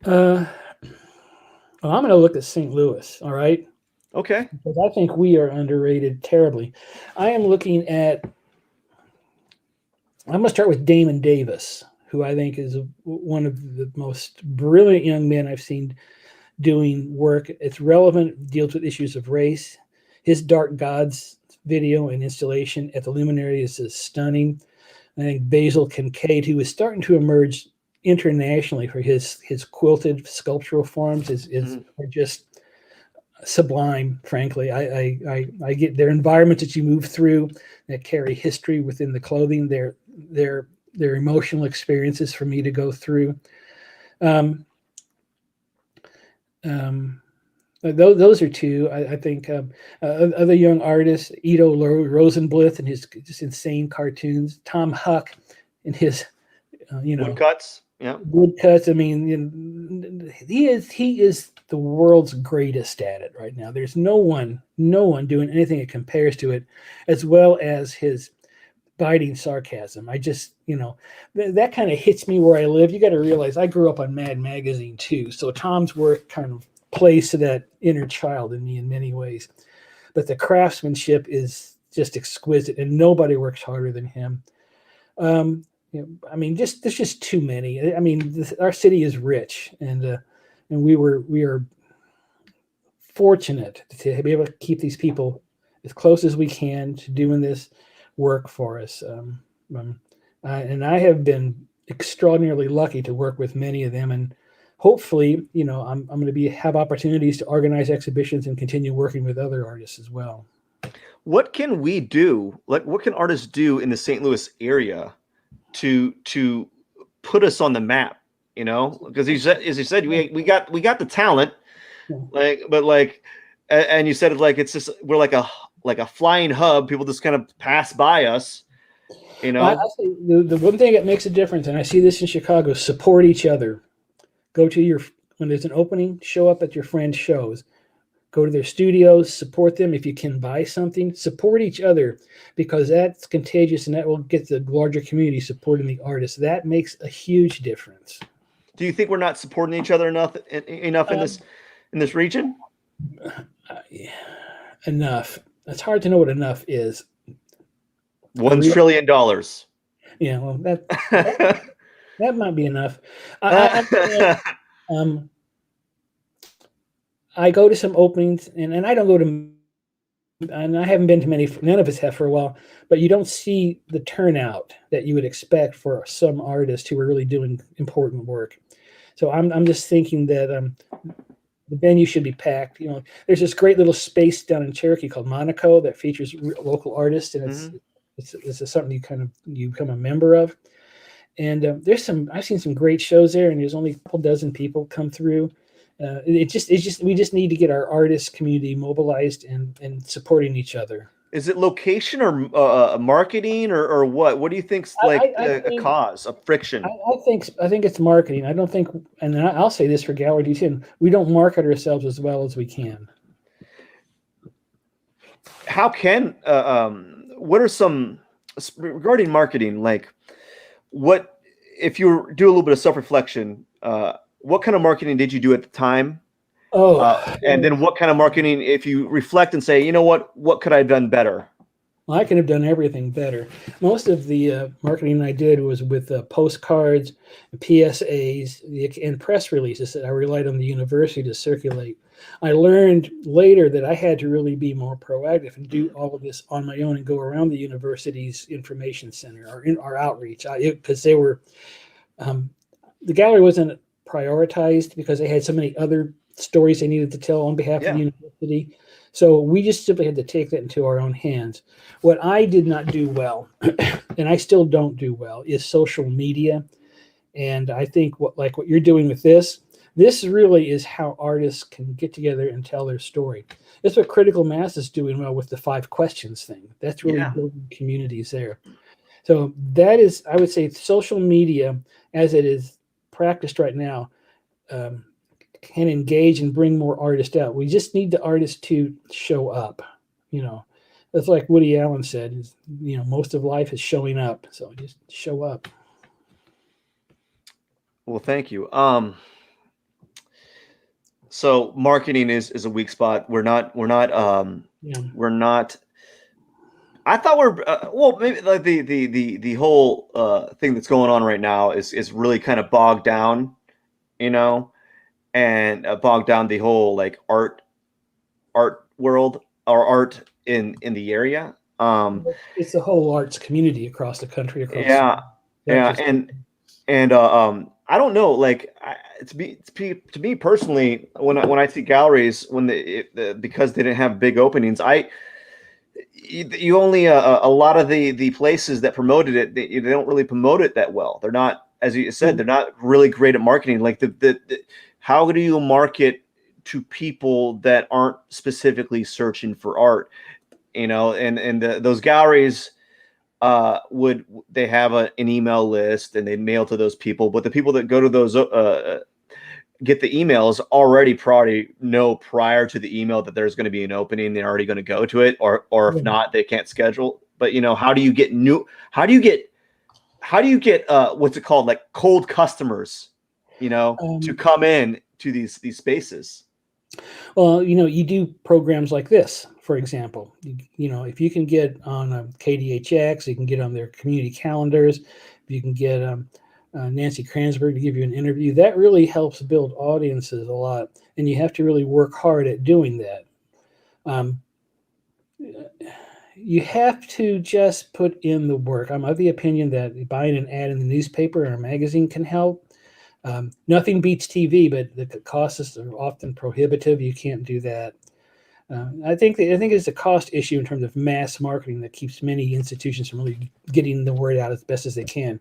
I'm going to look at St. Louis. All right. Okay. Because I think we are underrated terribly. I'm going to start with Damon Davis, who I think is one of the most brilliant young men I've seen doing work. It's relevant, deals with issues of race. His Dark Gods video and installation at the Luminary is stunning. I think Basil Kincaid, who is starting to emerge internationally for his quilted sculptural forms, are just sublime. Frankly, I get their environments that you move through that carry history within the clothing. Their emotional experiences for me to go through. Those are two. I think other young artists, Ido Rosenbluth and his just insane cartoons, Tom Huck and his woodcuts. Yeah, woodcuts. I mean, he is the world's greatest at it right now. There's no one doing anything that compares to it, as well as his biting sarcasm. I just, that kind of hits me where I live. You got to realize I grew up on Mad Magazine too, so Tom's work kind of plays to that inner child in me in many ways. But the craftsmanship is just exquisite, and nobody works harder than him. I mean, there's just too many. I mean, our city is rich, and we are fortunate to be able to keep these people as close as we can to doing this work for us. And I have been extraordinarily lucky to work with many of them, and hopefully, I'm going to have opportunities to organize exhibitions and continue working with other artists as well. What can we do? Like, what can artists do in the St. Louis area to put us on the map? Because as you said, we got the talent, and you said it like it's just we're like like a flying hub. People just kind of pass by us, you know. I say the one thing that makes a difference, and I see this in Chicago: support each other. Go to your when there's an opening, show up at your friends' shows. Go to their studios, support them. If you can buy something, support each other, because that's contagious and that will get the larger community supporting the artists. That makes a huge difference. Do you think we're not supporting each other enough in this region? Enough. It's hard to know what enough is. $1 trillion. Yeah, well, that might be enough. I go to some openings, and I don't go to, and I haven't been to many. None of us have for a while, but you don't see the turnout that you would expect for some artists who are really doing important work. So I'm just thinking that the venue should be packed. You know, there's this great little space down in Cherokee called Monaco that features local artists, and it's something you become a member of. And I've seen some great shows there, and there's only a couple dozen people come through. We just need to get our artist community mobilized and supporting each other. Is it location or marketing or what? What do you think's like a cause of friction? I think it's marketing. I don't think, and I'll say this for Gallery D10, we don't market ourselves as well as we can. How can what are some regarding marketing? Like, what if you do a little bit of self-reflection? What kind of marketing did you do at the time? And then what kind of marketing, if you reflect and say, you know what could I have done better? Well, I could have done everything better. Most of the marketing I did was with postcards, PSAs, and press releases that I relied on the university to circulate. I learned later that I had to really be more proactive and do all of this on my own and go around the university's information center or in our outreach, because they were the gallery wasn't prioritized because they had so many other stories they needed to tell on behalf of the university. So we just simply had to take that into our own hands. What I did not do well, and I still don't do well, is social media. And I think what you're doing with this really is how artists can get together and tell their story. That's what Critical Mass is doing well with the 5 questions thing. That's really building communities there. So that is, I would say, social media as it is practiced right now can engage and bring more artists out. We just need the artists to show up. You know, that's like Woody Allen said, most of life is showing up. So just show up. Well, thank you. So marketing is a weak spot. We're not. I thought well, maybe like the whole thing that's going on right now is really kind of bogged down, and bogged down the whole like art world or art in the area. It's the whole arts community across the country. And I don't know, like to me personally, when I see galleries because they didn't have big openings, you only a lot of the places that promoted it, they don't really promote it that well. They're not, as you said, they're not really great at marketing. Like how do you market to people that aren't specifically searching for art? And those galleries they have an email list and they mail to those people, but the people that go to those get the emails already probably know prior to the email that there's going to be an opening. They're already going to go to it, or if not, they can't schedule. But how do you get what's it called, like cold customers, to come in to these spaces? Well, you do programs like this, for example. If you can get on KDHX, you can get on their community calendars. If you can get Nancy Kransberg to give you an interview, that really helps build audiences a lot. And you have to really work hard at doing that. You have to just put in the work. I'm of the opinion that buying an ad in the newspaper or a magazine can help. Nothing beats TV, but the costs are often prohibitive. You can't do that. I think it's a cost issue in terms of mass marketing that keeps many institutions from really getting the word out as best as they can.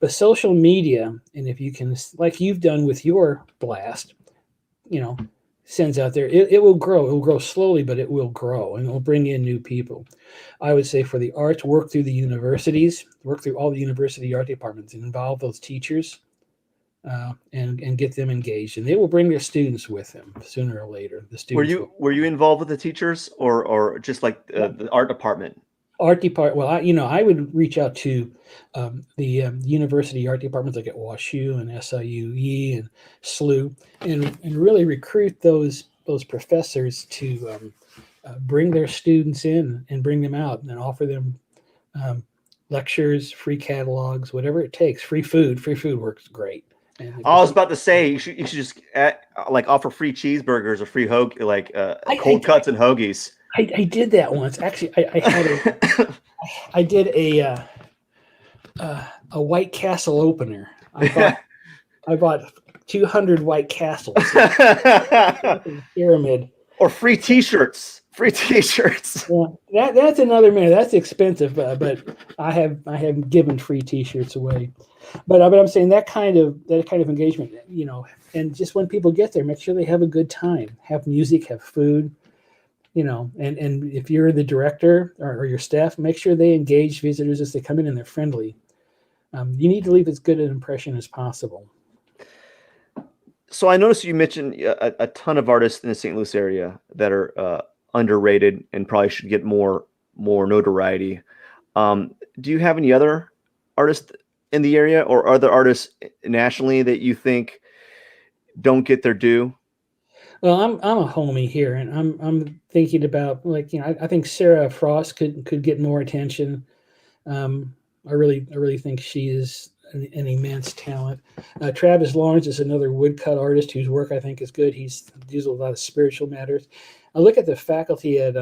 But social media, and if you can, like you've done with your blast, sends out there, it will grow. It will grow slowly, but it will grow, and it will bring in new people. I would say for the arts, work through the universities, work through all the university art departments, and involve those teachers, and get them engaged, and they will bring their students with them sooner or later. The students will. Were you involved with the teachers, or just like the art department? Art department. Well, I would reach out to the university art departments like at WashU and SIUE and SLU, and really recruit those professors to bring their students in and bring them out and offer them lectures, free catalogs, whatever it takes. Free food. Free food works great. And I was about to say you should just like offer free cheeseburgers or free cold cuts and hoagies. I did that once. Actually, I did a White Castle opener. I bought 200 White Castles. Pyramid. Or free T-shirts. Free T-shirts. Yeah, that's another man. That's expensive, but I have given free T-shirts away. But I'm saying that kind of engagement, and just when people get there, make sure they have a good time. Have music, have food. And if you're the director or your staff, make sure they engage visitors as they come in and they're friendly. You need to leave as good an impression as possible. So I noticed you mentioned a ton of artists in the St. Louis area that are underrated and probably should get more notoriety. Do you have any other artists in the area or other artists nationally that you think don't get their due? Well, I'm a homie here, and I'm thinking about I think Sarah Frost could get more attention. I really think she is an immense talent. Travis Lawrence is another woodcut artist whose work I think is good. He deals with a lot of spiritual matters. I look at the faculty at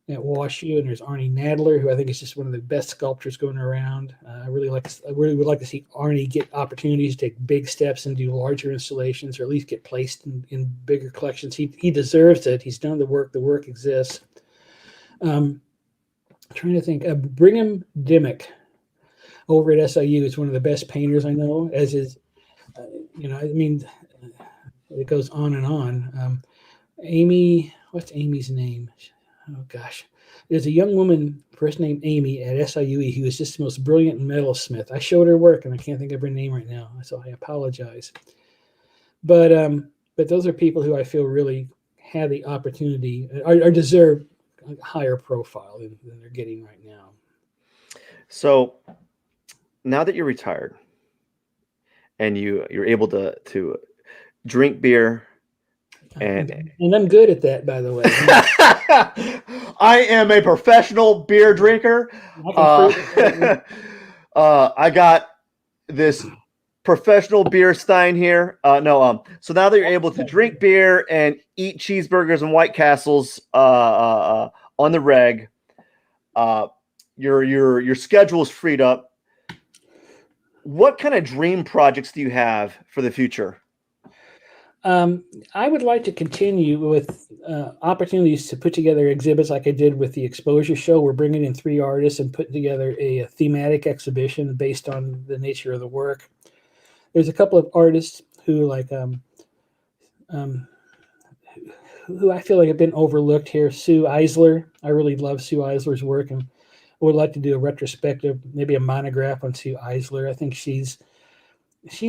WashU, and there's Arnie Nadler, who I think is just one of the best sculptors going around. I really would like to see Arnie get opportunities to take big steps and do larger installations, or at least get placed in bigger collections. He deserves it. He's done the work. The work exists. Trying to think. Brigham Dimmock over at SIU is one of the best painters I know, as is, it goes on and on. Amy, what's Amy's name? Oh gosh, there's a young woman, first name Amy, at SIUE, who is just the most brilliant metalsmith. I showed her work, and I can't think of her name right now, so I apologize. But those are people who I feel really have the opportunity or deserve a higher profile than they're getting right now. So now that you're retired and you're able to drink beer. And I'm good at that, by the way. I am a professional beer drinker. I got this professional beer stein here. So now that you're able to drink beer and eat cheeseburgers and White Castles on the reg, your schedule is freed up. What kind of dream projects do you have for the future? I would like to continue with opportunities to put together exhibits like I did with the exposure show. We're bringing in 3 artists and putting together a thematic exhibition based on the nature of the work. There's a couple of artists who who I feel like have been overlooked here. Sue Eisler. I really love Sue Eisler's work, and I would like to do a retrospective, maybe a monograph on Sue Eisler. I think she's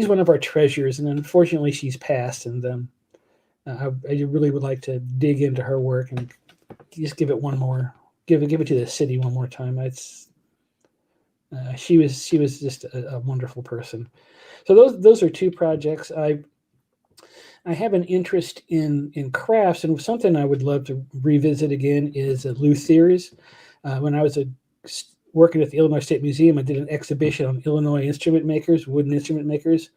one of our treasures, and unfortunately she's passed, and I really would like to dig into her work and just give it to the city one more time. She was just a wonderful person. So those are 2 projects. I have an interest in crafts, and something I would love to revisit again is luthiers. Theories. When I was working at the Illinois State Museum, I did an exhibition on Illinois instrument makers, wooden instrument makers,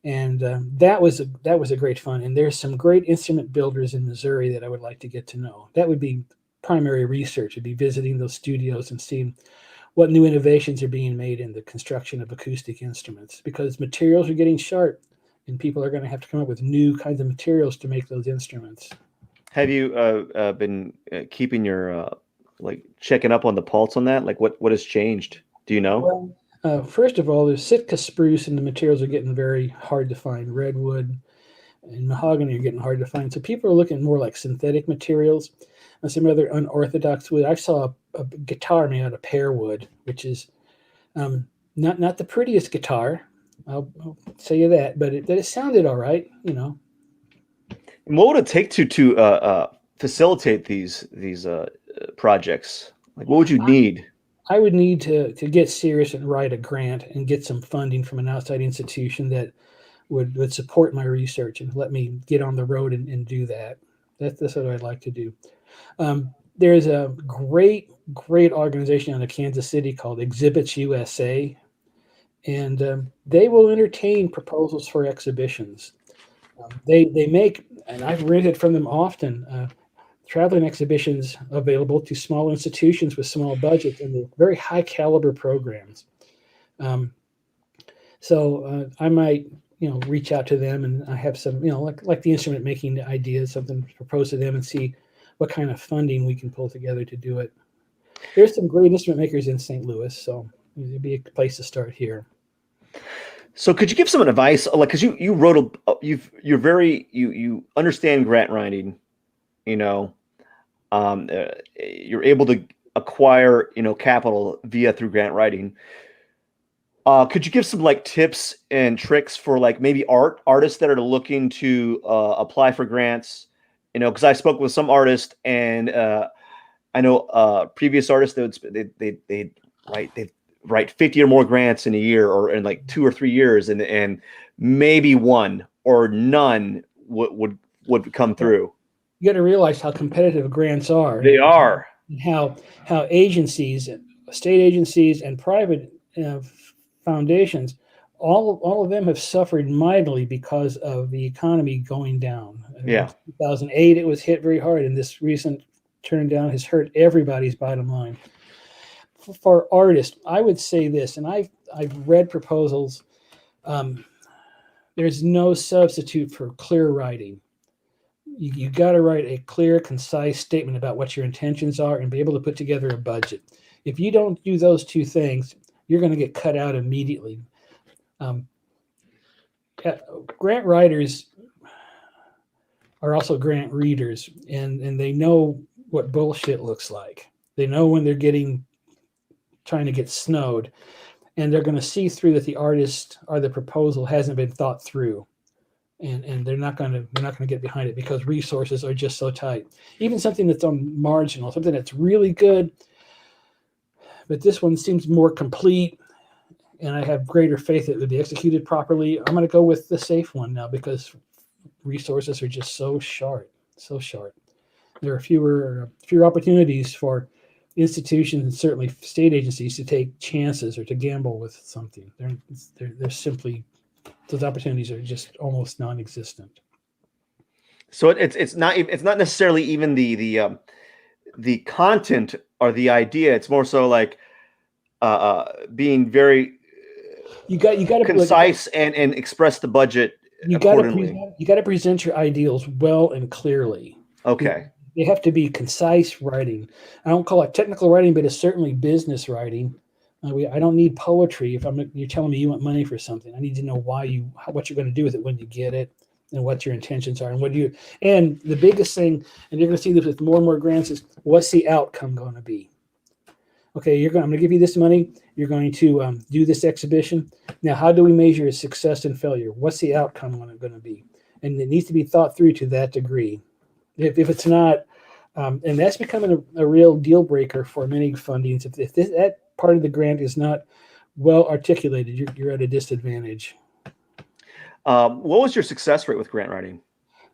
and that was a great fun. And there's some great instrument builders in Missouri that I would like to get to know. That would be primary research. Would be visiting those studios and seeing what new innovations are being made in the construction of acoustic instruments, because materials are getting sharp, and people are going to have to come up with new kinds of materials to make those instruments. Have you been keeping your checking up on the pulse on that? Like what has changed? Do you know? Well, first of all, there's Sitka spruce, and the materials are getting very hard to find. Redwood, and mahogany are getting hard to find. So people are looking more like synthetic materials and some other unorthodox wood. I saw a guitar made out of pear wood, which is not the prettiest guitar. I'll say you that, but it sounded all right, you know. And what would it take to facilitate these projects? Like, what would you need? I would need to get serious and write a grant and get some funding from an outside institution that would support my research and let me get on the road and do that. That's what I'd like to do. There's a great organization out of Kansas City called Exhibits USA, and they will entertain proposals for exhibitions. They make, and I've rented from them often, traveling exhibitions available to small institutions with small budgets, and they're very high caliber programs. So I might, reach out to them, and I have some, like the instrument making ideas, something to propose to them and see what kind of funding we can pull together to do it. There's some great instrument makers in St. Louis, so it'd be a place to start here. So could you give some advice? Like, because you wrote you understand grant writing, you're able to acquire, capital through grant writing. Could you give some like tips and tricks for like maybe artists that are looking to apply for grants? Because I spoke with some artists, and I know previous artists they'd write 50 or more grants in a year, or in like 2 or 3 years, and maybe one or none would come through. You got to realize how competitive grants are. They are. How agencies, state agencies, and private foundations, all of them have suffered mightily because of the economy going down. Yeah. In 2008, it was hit very hard, and this recent turn down has hurt everybody's bottom line. For artists, I would say this, and I've read proposals. There's no substitute for clear writing. You got to write a clear, concise statement about what your intentions are and be able to put together a budget. If you don't do those two things, you're going to get cut out immediately. Grant writers are also grant readers, and they know what bullshit looks like. They know when they're trying to get snowed, and they're going to see through that the artist or the proposal hasn't been thought through, and they're not going to get behind it because resources are just so tight. Even something that's on marginal, something that's really good, but this one seems more complete, and I have greater faith that it would be executed properly. I'm going to go with the safe one now because resources are just so short. There are fewer opportunities for institutions and certainly state agencies to take chances or to gamble with something. They're simply, those opportunities are just almost non-existent. So it's not necessarily even the content or the idea. It's more so like being very you got to concise and express the budget accordingly. You got to present your ideals well and clearly. Okay. They have to be concise writing. I don't call it technical writing, but it's certainly business writing. I don't need poetry. If you're telling me you want money for something, I need to know what you're going to do with it when you get it, and what your intentions are, and the biggest thing, and you're going to see this with more and more grants, is what's the outcome going to be? Okay, I'm going to give you this money. You're going to do this exhibition. Now, how do we measure success and failure? What's the outcome going to be? And it needs to be thought through to that degree. If it's not, and that's becoming a real deal breaker for many fundings. If that part of the grant is not well articulated, you're at a disadvantage. What was your success rate with grant writing?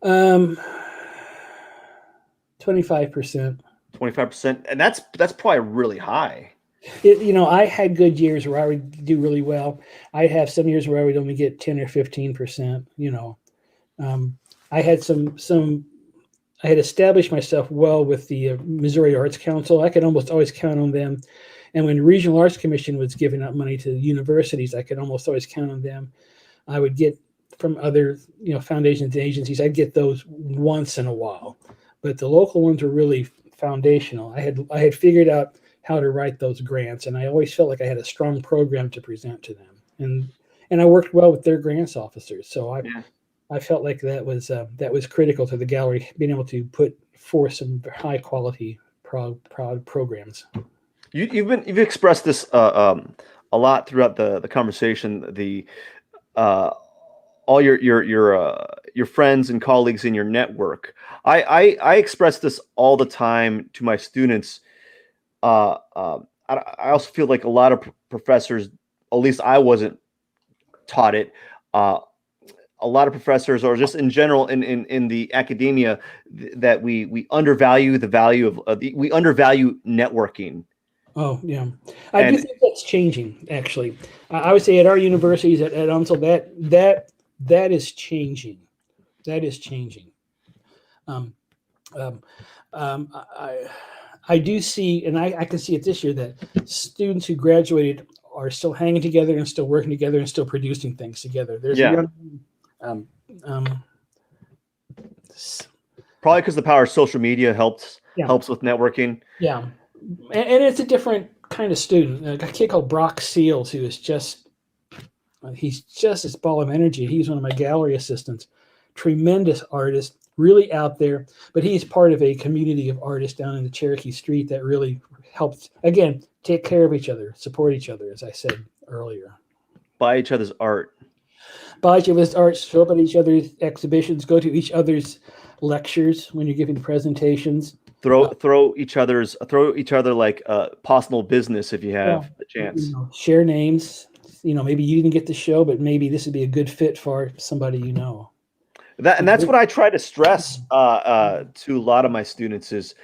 25%. 25%, and that's probably really high. I had good years where I would do really well. I have some years where I would only get 10 or 15%. I had I had established myself well with the Missouri Arts Council. I could almost always count on them. And when Regional Arts Commission was giving out money to universities, I could almost always count on them. I would get from other, foundations and agencies, I'd get those once in a while. But the local ones were really foundational. I had figured out how to write those grants, and I always felt like I had a strong program to present to them. And I worked well with their grants officers. So I felt like that was critical to the gallery, being able to put forth some high quality programs. You've expressed this a lot throughout the conversation. The all your friends and colleagues in your network. I express this all the time to my students. I also feel like a lot of professors, at least I wasn't taught it. Uh, a lot of professors, or just in general in the academia, that we undervalue the value of we undervalue networking. Oh yeah, I do And think that's changing. Actually, I would say at our universities at UMSL that is changing. That is changing. Um, um, I I do see, and I can see it this year that students who graduated are still hanging together and still working together and still producing things together. There's a yeah, young um, um, probably because the power of social media yeah, helps with networking. yeah, and it's a different kind of student. Like a kid called Brock Seals, who is just he's just this ball of energy. He's one of my gallery assistants. Tremendous artist, really out there, but he's part of a community of artists down in the Cherokee Street that really helps, again, take care of each other, support each other, as I said earlier. Buy each other's art. Buy each other's art, show up at each other's exhibitions, go to each other's lectures when you're giving presentations. Throw each other like possible business if you Yeah, have the chance. share names. Maybe you didn't get the show, but maybe this would be a good fit for somebody you know. That's what I try to stress to a lot of my students is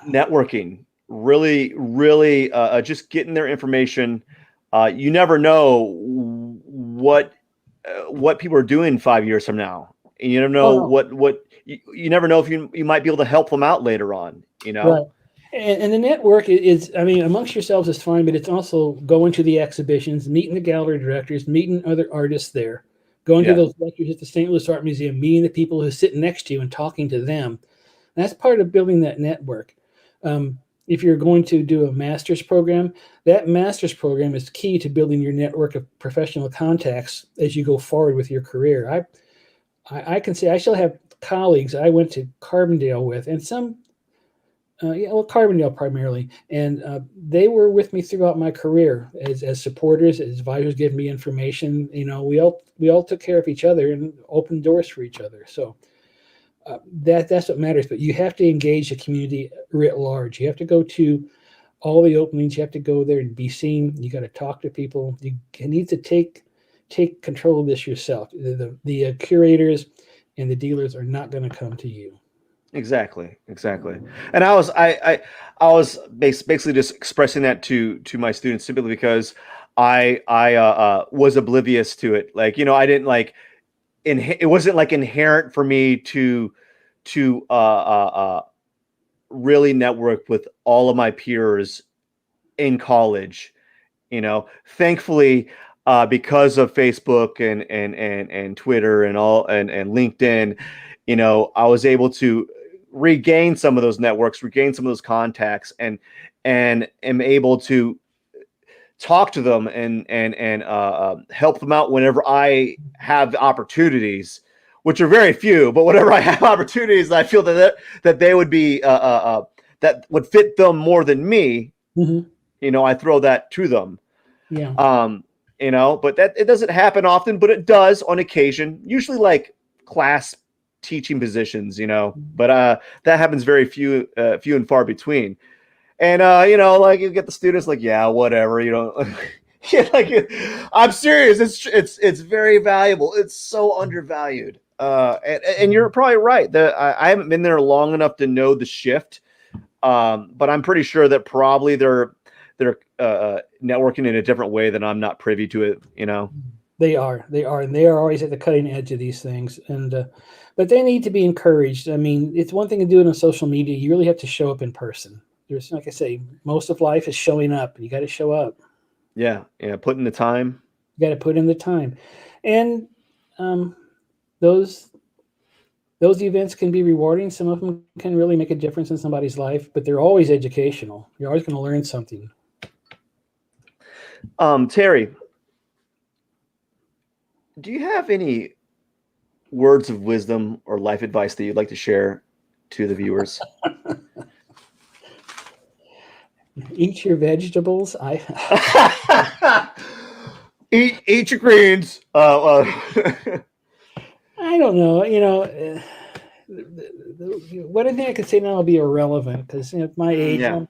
networking. Really, really, just getting their information. You never know what people are doing 5 years from now, and you never know Oh, no. what you never know if you might be able to help them out later on. Right. And the network is, I mean, amongst yourselves is fine, but it's also going to the exhibitions, meeting the gallery directors, meeting other artists there, going to Yeah, those lectures at the St. Louis Art Museum, meeting the people who sit next to you and talking to them. That's part of building that network. If you're going to do a master's program, that master's program is key to building your network of professional contacts as you go forward with your career. I can say I still have colleagues I went to Carbondale with, and some Carbondale primarily, and they were with me throughout my career as supporters, as advisors, giving me information. We all took care of each other and opened doors for each other. So that's what matters. But you have to engage the community writ large. You have to go to all the openings. You have to go there and be seen. You got to talk to people. You need to take control of this yourself. The curators and the dealers are not going to come to you. exactly. And I was basically just expressing that to my students simply because I was oblivious to it. Like I didn't like it wasn't like inherent for me to really network with all of my peers in college. Thankfully, because of Facebook and Twitter and LinkedIn, I was able to regain some of those networks, regain some of those contacts, and am able to talk to them and help them out whenever I have opportunities, which are very few. But whenever I have opportunities, I feel that they would be that would fit them more than me. Mm-hmm. I throw that to them. Yeah. But that it doesn't happen often, but it does on occasion. Usually, like class teaching positions, but that happens very few and far between. And like you get the students like, yeah, whatever, like I'm serious. It's very valuable. It's so undervalued. And you're probably right. I haven't been there long enough to know the shift, but I'm pretty sure that probably they're networking in a different way that I'm not privy to it. They are, and they are always at the cutting edge of these things. And but they need to be encouraged. I mean, it's one thing to do it on social media. You really have to show up in person. There's, like I say, most of life is showing up. You got to show up. Yeah, put in the time. You got to put in the time, and those events can be rewarding. Some of them can really make a difference in somebody's life, but they're always educational. You're always going to learn something. Terry, do you have any words of wisdom or life advice that you'd like to share to the viewers? Eat your vegetables. Eat your greens. I don't know. What I think I could say now will be irrelevant because at my age, Yeah.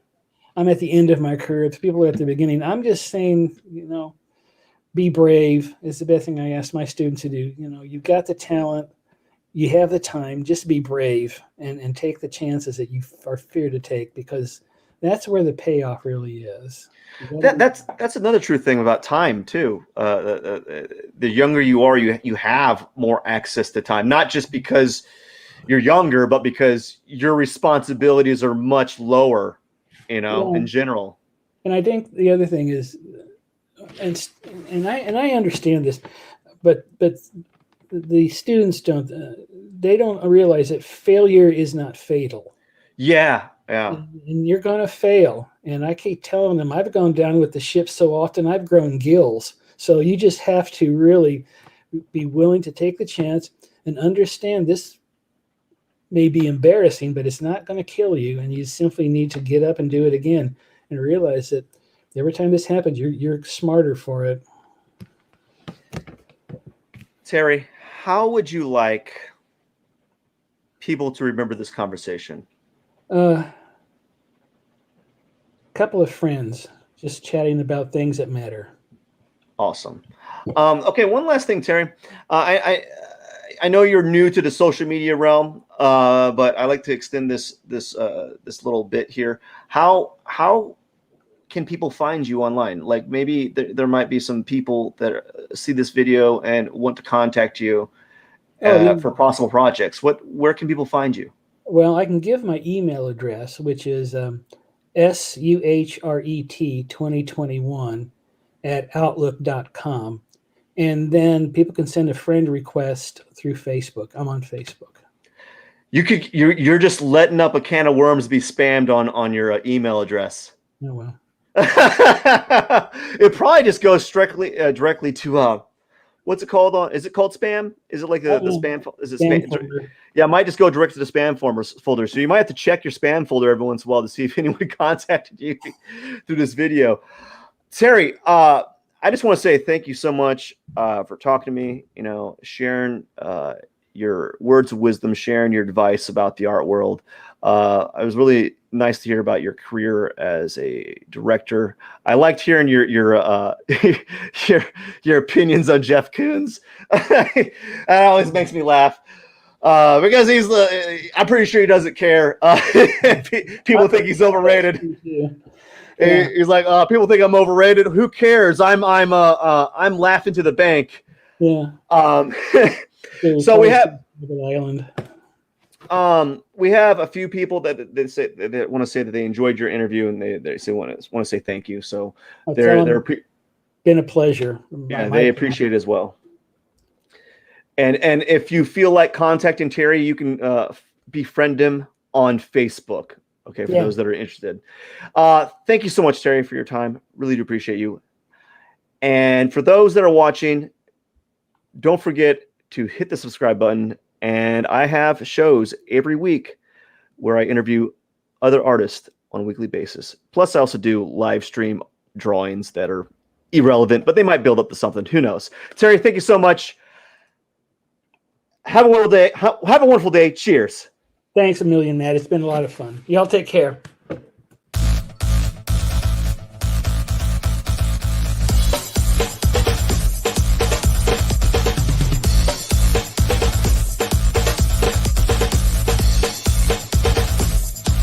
I'm at the end of my career. It's people are at the beginning. I'm just saying, be brave is the best thing I ask my students to do. You've got the talent, you have the time, just be brave and take the chances that you are feared to take, because that's where the payoff really is. That's another true thing about time too. The younger you are, you have more access to time, not just because you're younger, but because your responsibilities are much lower, in general. And I think the other thing is, and I understand this, but the students don't realize that failure is not fatal. Yeah. And you're going to fail. And I keep telling them, I've gone down with the ship so often, I've grown gills. So you just have to really be willing to take the chance and understand this may be embarrassing, but it's not going to kill you. And you simply need to get up and do it again and realize that every time this happens, you're smarter for it. Terry, how would you like people to remember this conversation? Couple of friends just chatting about things that matter. Awesome. Okay, one last thing, Terry. I know you're new to the social media realm, but I like to extend this little bit here. How can people find you online? Like maybe there might be some people that see this video and want to contact you for possible projects. Where can people find you? Well, I can give my email address, which is suhret2021@outlook.com. And then people can send a friend request through Facebook. I'm on Facebook. You're just letting up a can of worms be spammed on your email address. Oh, well. It probably just goes directly to what's it called? Is it called spam? Is it like the spam? Is it spam? Yeah, it might just go direct to the spam folder. So you might have to check your spam folder every once in a while to see if anyone contacted you through this video. Terry, I just want to say thank you so much for talking to me. Sharing your words of wisdom, sharing your advice about the art world. It was really nice to hear about your career as a director. I liked hearing your your opinions on Jeff Koons. That always makes me laugh because I'm pretty sure he doesn't care. People think he's overrated. Yeah. He's like, people think I'm overrated. Who cares? I'm laughing to the bank. Yeah. So we have. Island. We have a few people that say that want to say that they enjoyed your interview and they want to say thank you. So they're been a pleasure. Yeah, they appreciate it as well. And if you feel like contacting Terry, you can befriend him on Facebook. Okay, for those that are interested. Thank you so much, Terry, for your time. Really do appreciate you. And for those that are watching, don't forget to hit the subscribe button. And I have shows every week where I interview other artists on a weekly basis. Plus, I also do live stream drawings that are irrelevant, but they might build up to something. Who knows? Terry, thank you so much. Have a wonderful day. Have a wonderful day. Cheers. Thanks a million, Matt. It's been a lot of fun. Y'all take care.